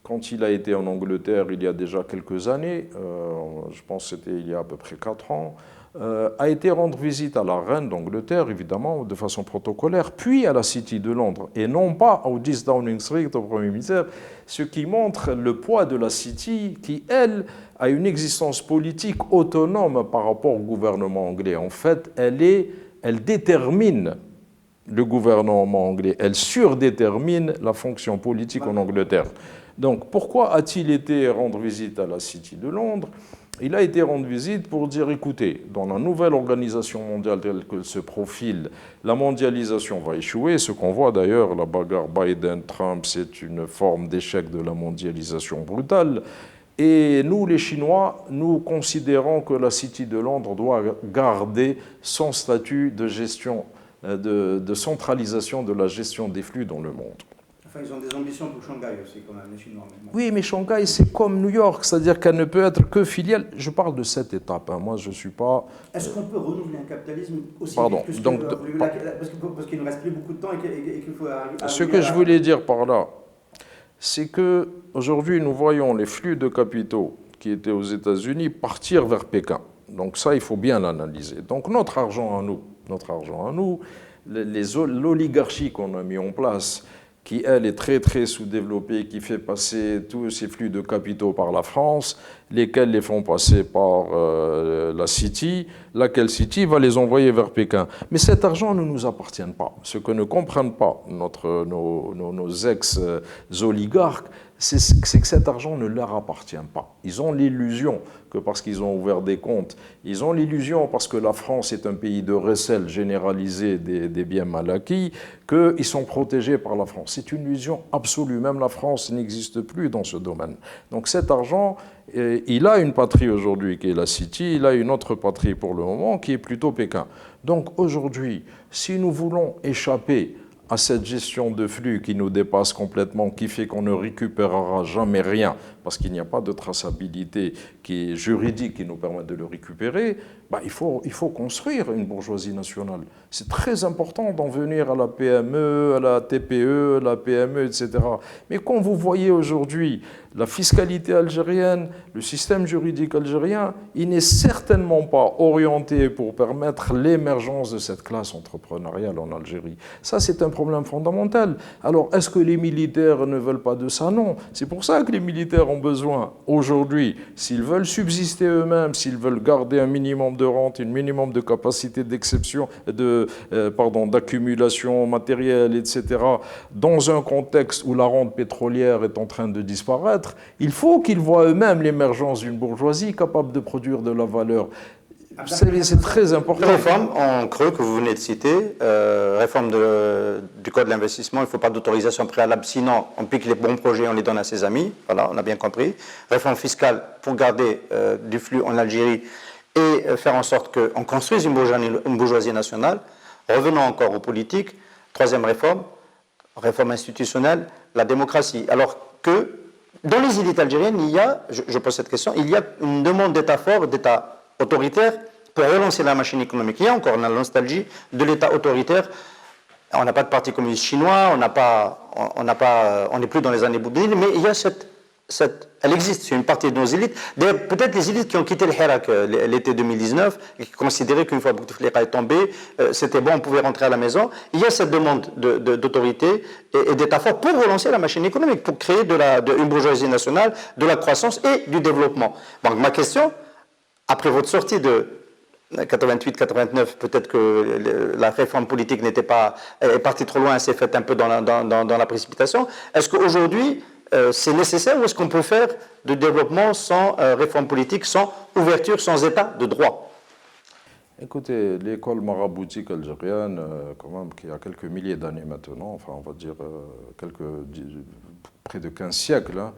S3: quand il a été en Angleterre il y a déjà quelques années, je pense que c'était il y a à peu près 4 ans, a été rendre visite à la reine d'Angleterre, évidemment, de façon protocolaire, puis à la City de Londres, et non pas au 10 Downing Street, au Premier ministère, ce qui montre le poids de la City, qui, elle, a une existence politique autonome par rapport au gouvernement anglais. En fait, elle détermine le gouvernement anglais, elle surdétermine la fonction politique en Angleterre. Donc, pourquoi a-t-il été rendre visite à la City de Londres? Il a été rendre visite pour dire, écoutez, dans la nouvelle organisation mondiale telle qu'elle se profile, la mondialisation va échouer. Ce qu'on voit d'ailleurs, la bagarre Biden-Trump, c'est une forme d'échec de la mondialisation brutale. Et nous, les Chinois, nous considérons que la City de Londres doit garder son statut de gestion, de centralisation de la gestion des flux dans le monde.
S4: Enfin, ils ont des ambitions pour Shanghai aussi, quand même, les Chinois. Bon.
S3: Oui, mais Shanghai, c'est comme New York, c'est-à-dire qu'elle ne peut être que filiale. Je parle de cette étape, hein. Moi, je ne suis pas...
S4: Est-ce qu'on peut renouveler un capitalisme aussi
S3: Pardon,
S4: vite que
S3: donc,
S4: parce qu'il ne reste plus beaucoup de temps et qu'il faut arriver
S3: ce que je voulais dire par là, c'est qu'aujourd'hui, nous voyons les flux de capitaux qui étaient aux États-Unis partir vers Pékin. Donc ça, il faut bien l'analyser. Donc notre argent à nous, l'oligarchie qu'on a mis en place, qui, elle, est très, très sous-développée, qui fait passer tous ces flux de capitaux par la France, lesquels les font passer par la City, laquelle City va les envoyer vers Pékin. Mais cet argent ne nous appartient pas. Ce que ne comprennent pas nos ex-oligarques, c'est que cet argent ne leur appartient pas. Ils ont l'illusion que parce qu'ils ont ouvert des comptes, ils ont l'illusion parce que la France est un pays de recel généralisé des biens mal acquis, qu'ils sont protégés par la France. C'est une illusion absolue. Même la France n'existe plus dans ce domaine. Donc cet argent, il a une patrie aujourd'hui qui est la City, il a une autre patrie pour le moment qui est plutôt Pékin. Donc aujourd'hui, si nous voulons échapper à cette gestion de flux qui nous dépasse complètement, qui fait qu'on ne récupérera jamais rien, parce qu'il n'y a pas de traçabilité qui est juridique qui nous permet de le récupérer, bah, il faut construire une bourgeoisie nationale. C'est très important d'en venir à la PME, à la TPE, à la PME, etc. Mais quand vous voyez aujourd'hui la fiscalité algérienne, le système juridique algérien, il n'est certainement pas orienté pour permettre l'émergence de cette classe entrepreneuriale en Algérie. Ça, c'est un problème fondamental. Alors, est-ce que les militaires ne veulent pas de ça? Non. C'est pour ça que les militaires ont besoin, aujourd'hui, s'ils veulent subsister eux-mêmes, s'ils veulent garder un minimum de rente, un minimum de capacité d'exception, d'accumulation matérielle, etc., dans un contexte où la rente pétrolière est en train de disparaître, il faut qu'ils voient eux-mêmes l'émergence d'une bourgeoisie capable de produire de la valeur. Vous savez, c'est très important.
S2: Réforme en creux que vous venez de citer, réforme du code de l'investissement, il ne faut pas d'autorisation préalable, sinon on pique les bons projets, on les donne à ses amis, voilà, on a bien compris. Réforme fiscale pour garder du flux en Algérie et faire en sorte qu'on construise une bourgeoisie nationale. Revenons encore aux politiques. Troisième réforme institutionnelle, la démocratie. Alors que dans les élites algériennes, il y a, je pose cette question, il y a une demande d'État fort, d'État autoritaire pour relancer la machine économique. Il y a encore la nostalgie de l'État autoritaire. On n'a pas de parti communiste chinois, on n'est plus dans les années bouddhistes, mais il y a elle existe, c'est une partie de nos élites. D'ailleurs, peut-être les élites qui ont quitté le Hirak l'été 2019 et qui considéraient qu'une fois que Bouteflika est tombé, c'était bon, on pouvait rentrer à la maison. Il y a cette demande d'autorité et d'État fort pour relancer la machine économique, pour créer une bourgeoisie nationale, de la croissance et du développement. Donc ma question, après votre sortie de 88-89, peut-être que la réforme politique est partie trop loin, s'est faite un peu dans la précipitation. Est-ce qu'aujourd'hui, c'est nécessaire ou est-ce qu'on peut faire de développement sans réforme politique, sans ouverture, sans état de droit?
S3: Écoutez, l'école maraboutique algérienne, quand même, qui a quelques milliers d'années maintenant, enfin on va dire près de 15 siècles, hein,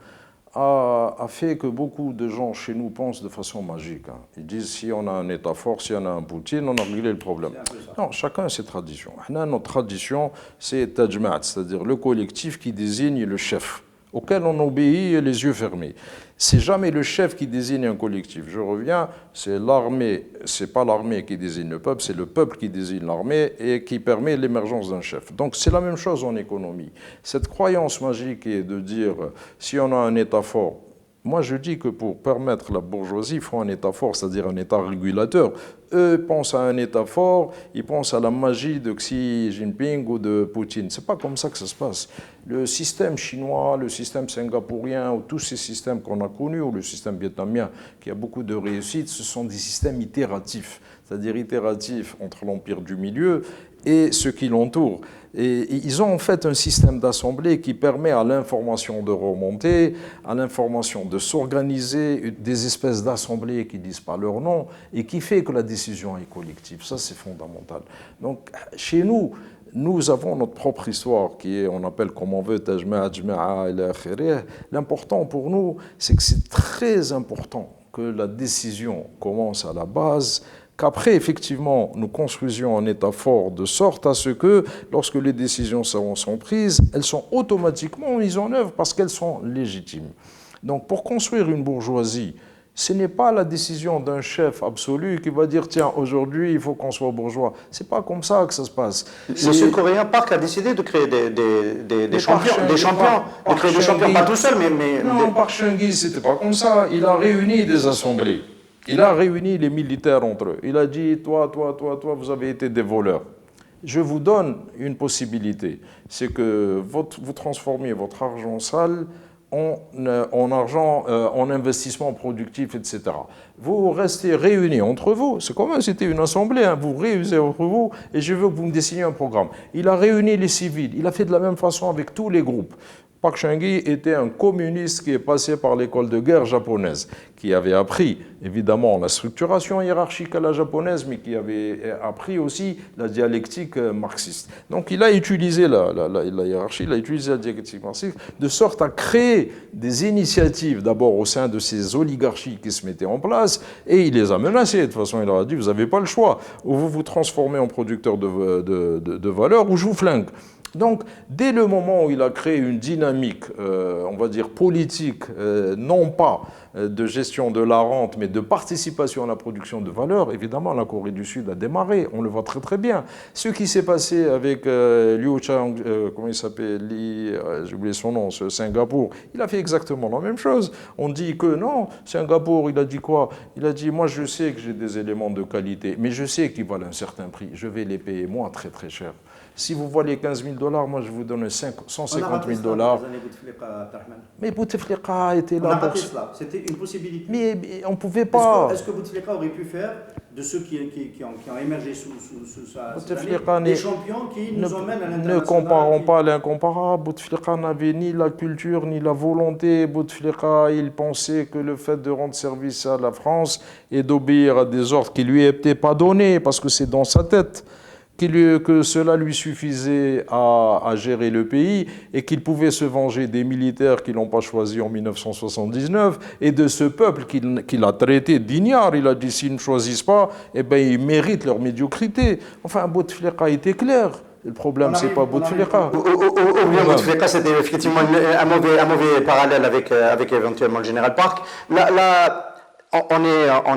S3: a fait que beaucoup de gens chez nous pensent de façon magique. Hein. Ils disent si on a un État fort, si on a un Poutine, on a réglé le problème. Non, chacun a ses traditions. Notre tradition, c'est Tajmat, c'est-à-dire le collectif qui désigne le chef, auquel on obéit les yeux fermés. C'est jamais le chef qui désigne un collectif. Je reviens, c'est l'armée, c'est pas l'armée qui désigne le peuple, c'est le peuple qui désigne l'armée et qui permet l'émergence d'un chef. Donc c'est la même chose en économie. Cette croyance magique est de dire si on a un État fort, moi je dis que pour permettre la bourgeoisie, il faut un État fort, c'est-à-dire un État régulateur. Eux pensent à un État fort, ils pensent à la magie de Xi Jinping ou de Poutine. C'est pas comme ça que ça se passe. Le système chinois, le système singapourien, ou tous ces systèmes qu'on a connus, ou le système vietnamien qui a beaucoup de réussite, ce sont des systèmes itératifs, c'est-à-dire itératifs entre l'empire du milieu et ceux qui l'entourent. Et ils ont en fait un système d'assemblée qui permet à l'information de remonter, à l'information de s'organiser, des espèces d'assemblées qui ne disent pas leur nom, et qui fait que la décision est collective. Ça, c'est fondamental. Donc, chez nous, nous avons notre propre histoire qui est, on appelle comme on veut, Tajma, Ajma'a, ila akhirih. L'important pour nous, c'est que c'est très important que la décision commence à la base, qu'après, effectivement, nous construisions un État fort de sorte à ce que, lorsque les décisions sont prises, elles sont automatiquement mises en œuvre parce qu'elles sont légitimes. Donc, pour construire une bourgeoisie, ce n'est pas la décision d'un chef absolu qui va dire « Tiens, aujourd'hui, il faut qu'on soit bourgeois ». Ce n'est pas comme ça que ça se passe.
S2: Le Sud-Coréen Park a décidé de créer des champions, de créer des champions, pas tout seul, mais...
S3: Non, Park Chung-hee, ce n'était pas comme ça. Il a réuni des assemblées. Il a réuni les militaires entre eux. Il a dit « Toi, vous avez été des voleurs. Je vous donne une possibilité. C'est que vous transformez votre argent sale en investissement productif, etc. Vous restez réunis entre vous, c'est comme si c'était une assemblée, hein. Vous réunissez entre vous et je veux que vous me dessiniez un programme. Il a réuni les civils, il a fait de la même façon avec tous les groupes. Park Chung-hee était un communiste qui est passé par l'école de guerre japonaise, qui avait appris évidemment la structuration hiérarchique à la japonaise, mais qui avait appris aussi la dialectique marxiste. Donc il a utilisé la hiérarchie, il a utilisé la dialectique marxiste, de sorte à créer des initiatives d'abord au sein de ces oligarchies qui se mettaient en place, et il les a menacées. De toute façon, il leur a dit, vous n'avez pas le choix, ou vous vous transformez en producteur de valeur, ou je vous flingue. Donc, dès le moment où il a créé une dynamique, on va dire politique, non pas de gestion de la rente, mais de participation à la production de valeur, évidemment, la Corée du Sud a démarré, on le voit très très bien. Ce qui s'est passé avec Liu Chang, comment il s'appelle, j'ai oublié son nom, ce Singapour, il a fait exactement la même chose. On dit que non, Singapour, il a dit quoi? Il a dit, moi je sais que j'ai des éléments de qualité, mais je sais qu'ils valent un certain prix, je vais les payer moi très très cher. Si vous voulez 15 000 $, moi je vous donne 150 000 $. Mais Bouteflika était là pour...
S4: C'était une possibilité.
S3: Mais on ne pouvait pas...
S4: Est-ce que Bouteflika aurait pu faire de ceux qui ont émergé sous sa
S3: Bouteflika
S4: des champions qui nous emmènent à l'international?
S3: Ne comparons pas l'incomparable. Bouteflika n'avait ni la culture ni la volonté. Bouteflika, il pensait que le fait de rendre service à la France et d'obéir à des ordres qui ne lui étaient pas donnés, parce que c'est dans sa tête, que cela lui suffisait à gérer le pays et qu'il pouvait se venger des militaires qui ne l'ont pas choisi en 1979 et de ce peuple qu'il a traité d'ignare. Il a dit s'ils ne choisissent pas, eh ben, ils méritent leur médiocrité. Enfin, Bouteflika était clair. Le problème, c'est pas Bouteflika.
S2: Bouteflika, c'était effectivement un mauvais parallèle avec éventuellement le général Park. Là, on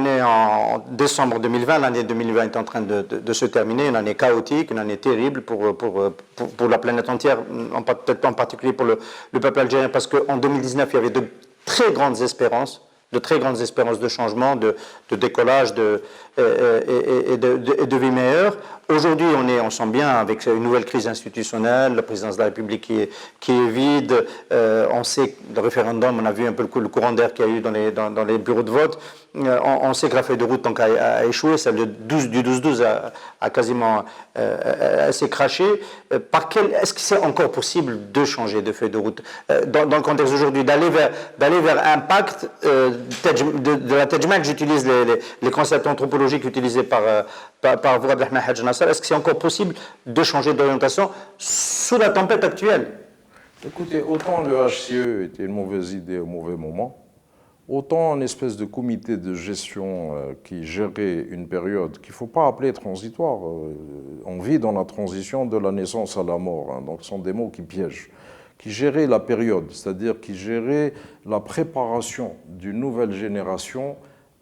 S2: est en décembre 2020, l'année 2020 est en train de se terminer, une année chaotique, une année terrible pour la planète entière, peut-être en particulier pour le peuple algérien, parce qu'en 2019, il y avait de très grandes espérances de changement, de décollage et de vie meilleure. Aujourd'hui, on sent bien avec une nouvelle crise institutionnelle, la présidence de la République qui est vide. On sait que le référendum, on a vu un peu le courant d'air qu'il y a eu dans les bureaux de vote. On sait que la feuille de route donc, a échoué, celle du 12-12 a quasiment s'est crachée. Est-ce que c'est encore possible de changer de feuille de route dans le contexte d'aujourd'hui, d'aller vers un pacte de la Tejmak? J'utilise les concepts anthropologiques utilisés par vous, Abdelrahman Hadj Nasser. Est-ce que c'est encore possible de changer d'orientation sous la tempête actuelle?
S3: Écoutez, autant le HCE était une mauvaise idée au mauvais moment, autant une espèce de comité de gestion qui gérait une période qu'il ne faut pas appeler transitoire. On vit dans la transition de la naissance à la mort, hein, donc ce sont des mots qui piègent. Qui gérait la période, c'est-à-dire qui gérait la préparation d'une nouvelle génération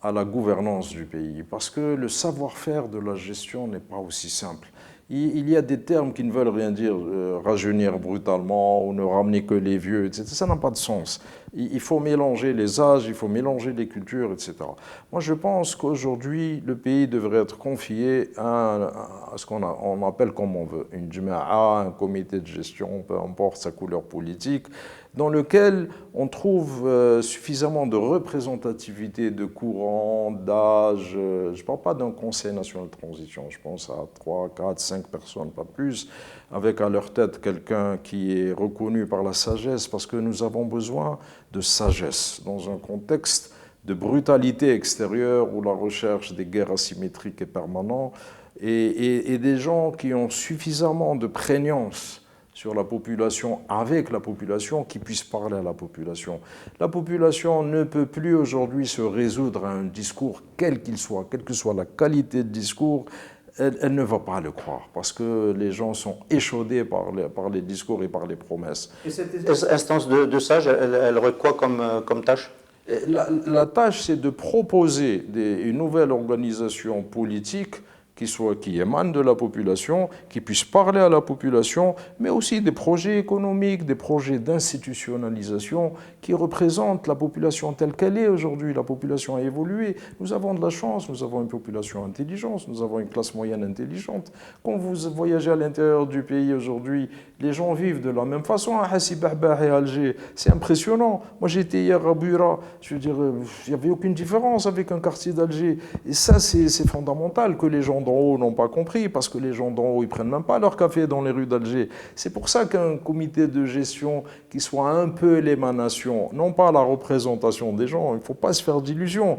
S3: à la gouvernance du pays. Parce que le savoir-faire de la gestion n'est pas aussi simple. Il y a des termes qui ne veulent rien dire, rajeunir brutalement ou ne ramener que les vieux, etc. Ça n'a pas de sens. Il faut mélanger les âges, il faut mélanger les cultures, etc. Moi, je pense qu'aujourd'hui, le pays devrait être confié à ce qu'on appelle comme on veut, une jama'a, un comité de gestion, peu importe sa couleur politique, dans lequel on trouve suffisamment de représentativité de courant, d'âge. Je ne parle pas d'un conseil national de transition, je pense à 3, 4, 5 personnes, pas plus, avec à leur tête quelqu'un qui est reconnu par la sagesse, parce que nous avons besoin de sagesse dans un contexte de brutalité extérieure où la recherche des guerres asymétriques est permanente et des gens qui ont suffisamment de prégnance sur la population, avec la population, qui puissent parler à la population. La population ne peut plus aujourd'hui se résoudre à un discours quel qu'il soit, quelle que soit la qualité de discours, elle ne va pas le croire, parce que les gens sont échaudés par les discours et par les promesses.
S2: Et cette instance de sage, elle aurait quoi comme tâche?
S3: La tâche, c'est de proposer une nouvelle organisation politique qui émanent de la population, qui puissent parler à la population, mais aussi des projets économiques, des projets d'institutionnalisation qui représentent la population telle qu'elle est aujourd'hui. La population a évolué. Nous avons de la chance, nous avons une population intelligente, nous avons une classe moyenne intelligente. Quand vous voyagez à l'intérieur du pays aujourd'hui, les gens vivent de la même façon à Hassi Bahbah et Alger. C'est impressionnant. Moi, j'étais hier à Bura. Je veux dire, il n'y avait aucune différence avec un quartier d'Alger. Et ça, c'est fondamental que les gens d'en haut n'ont pas compris, parce que les gens d'en haut, ils ne prennent même pas leur café dans les rues d'Alger. C'est pour ça qu'un comité de gestion qui soit un peu l'émanation, non pas la représentation des gens, il ne faut pas se faire d'illusions.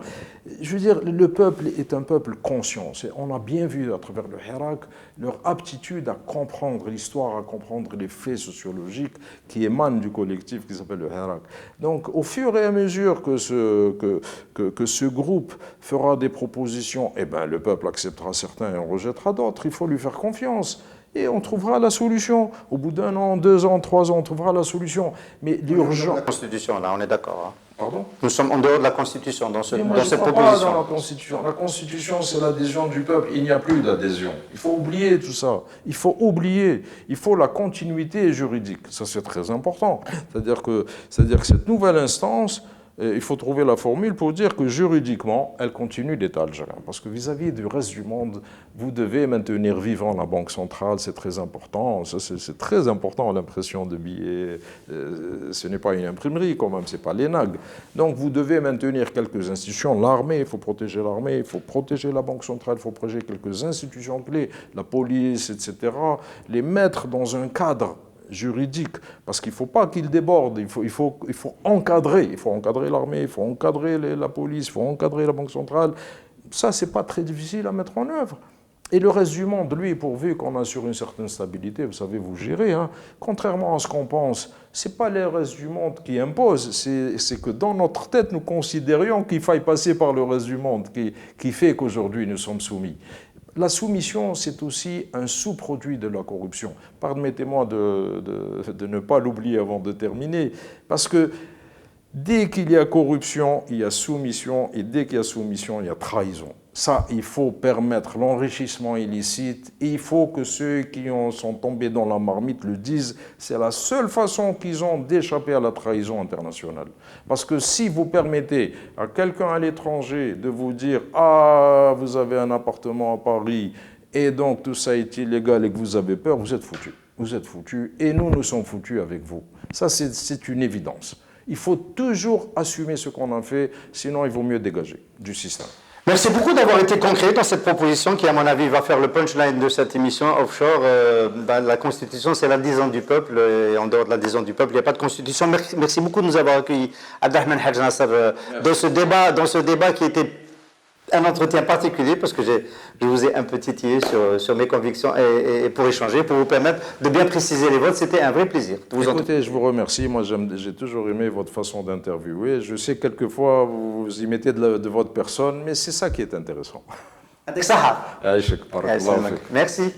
S3: Je veux dire, le peuple est un peuple conscient. On a bien vu à travers le Hirak leur aptitude à comprendre l'histoire, à comprendre les faits sociologiques qui émanent du collectif qui s'appelle le Hirak. Donc, au fur et à mesure que ce groupe fera des propositions, eh ben, le peuple acceptera certains et en rejettera d'autres. Il faut lui faire confiance. et on trouvera la solution. Au bout d'1 an, 2 ans, 3 ans, on trouvera la solution. Mais l'urgence...
S2: La Constitution, là, on est d'accord. Hein.
S3: Pardon ?
S2: Nous sommes en dehors de la Constitution dans,
S3: Moi,
S2: dans
S3: je
S2: cette
S3: ne crois
S2: proposition.
S3: pas dans la Constitution. La Constitution, c'est l'adhésion du peuple. Il n'y a plus d'adhésion. Il faut oublier tout ça. Il faut oublier. Il faut la continuité juridique. Ça, c'est très important. C'est-à-dire que cette nouvelle instance, il faut trouver la formule pour dire que juridiquement, elle continue d'État algérien. Parce que vis-à-vis du reste du monde, vous devez maintenir vivant la Banque centrale, c'est très important. Ça, c'est très important, l'impression de billets. Ce n'est pas une imprimerie quand même, ce n'est pas l'ENAG. Donc vous devez maintenir quelques institutions. L'armée, il faut protéger l'armée, il faut protéger la Banque centrale, il faut protéger quelques institutions clés, la police, etc. Les mettre dans un cadre juridique, parce qu'il ne faut pas qu'il déborde, il faut encadrer l'armée, il faut encadrer la police, il faut encadrer la Banque centrale. Ça, ce n'est pas très difficile à mettre en œuvre. Et le reste du monde, lui, pourvu qu'on assure une certaine stabilité, vous savez, vous gérez, hein. Contrairement à ce qu'on pense, ce n'est pas le reste du monde qui impose, c'est que dans notre tête, nous considérions qu'il faille passer par le reste du monde, qui fait qu'aujourd'hui nous sommes soumis. La soumission, c'est aussi un sous-produit de la corruption. Permettez-moi de ne pas l'oublier avant de terminer, parce que dès qu'il y a corruption, il y a soumission, et dès qu'il y a soumission, il y a trahison. Ça, il faut permettre l'enrichissement illicite, et il faut que ceux qui sont tombés dans la marmite le disent. C'est la seule façon qu'ils ont d'échapper à la trahison internationale. Parce que si vous permettez à quelqu'un à l'étranger de vous dire « Ah, vous avez un appartement à Paris, et donc tout ça est illégal et que vous avez peur », vous êtes foutus. Vous êtes foutus, et nous sommes foutus avec vous. Ça, c'est une évidence. Il faut toujours assumer ce qu'on a fait, sinon il vaut mieux dégager du système.
S2: Merci beaucoup d'avoir été concret dans cette proposition qui, à mon avis, va faire le punchline de cette émission offshore. La Constitution, c'est l'adhésion du peuple, et en dehors de l'adhésion du peuple, il n'y a pas de Constitution. Merci beaucoup de nous avoir accueillis, Abdelrahman Hadj Nasser, dans ce débat qui était un entretien particulier, parce que je vous ai un peu titillé sur mes convictions et pour échanger, pour vous permettre de bien préciser les votes. C'était un vrai plaisir de vous entendre.
S3: Écoutez, je vous remercie. Moi, j'ai toujours aimé votre façon d'interviewer. Je sais que quelquefois, vous y mettez de votre personne, mais c'est ça qui est intéressant.
S2: Merci.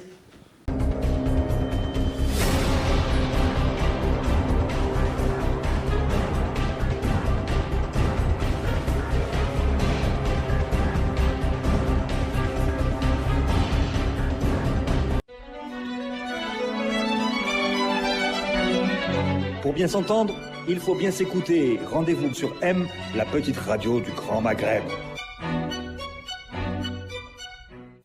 S1: Pour bien s'entendre, il faut bien s'écouter. Rendez-vous sur M, la petite radio du Grand Maghreb.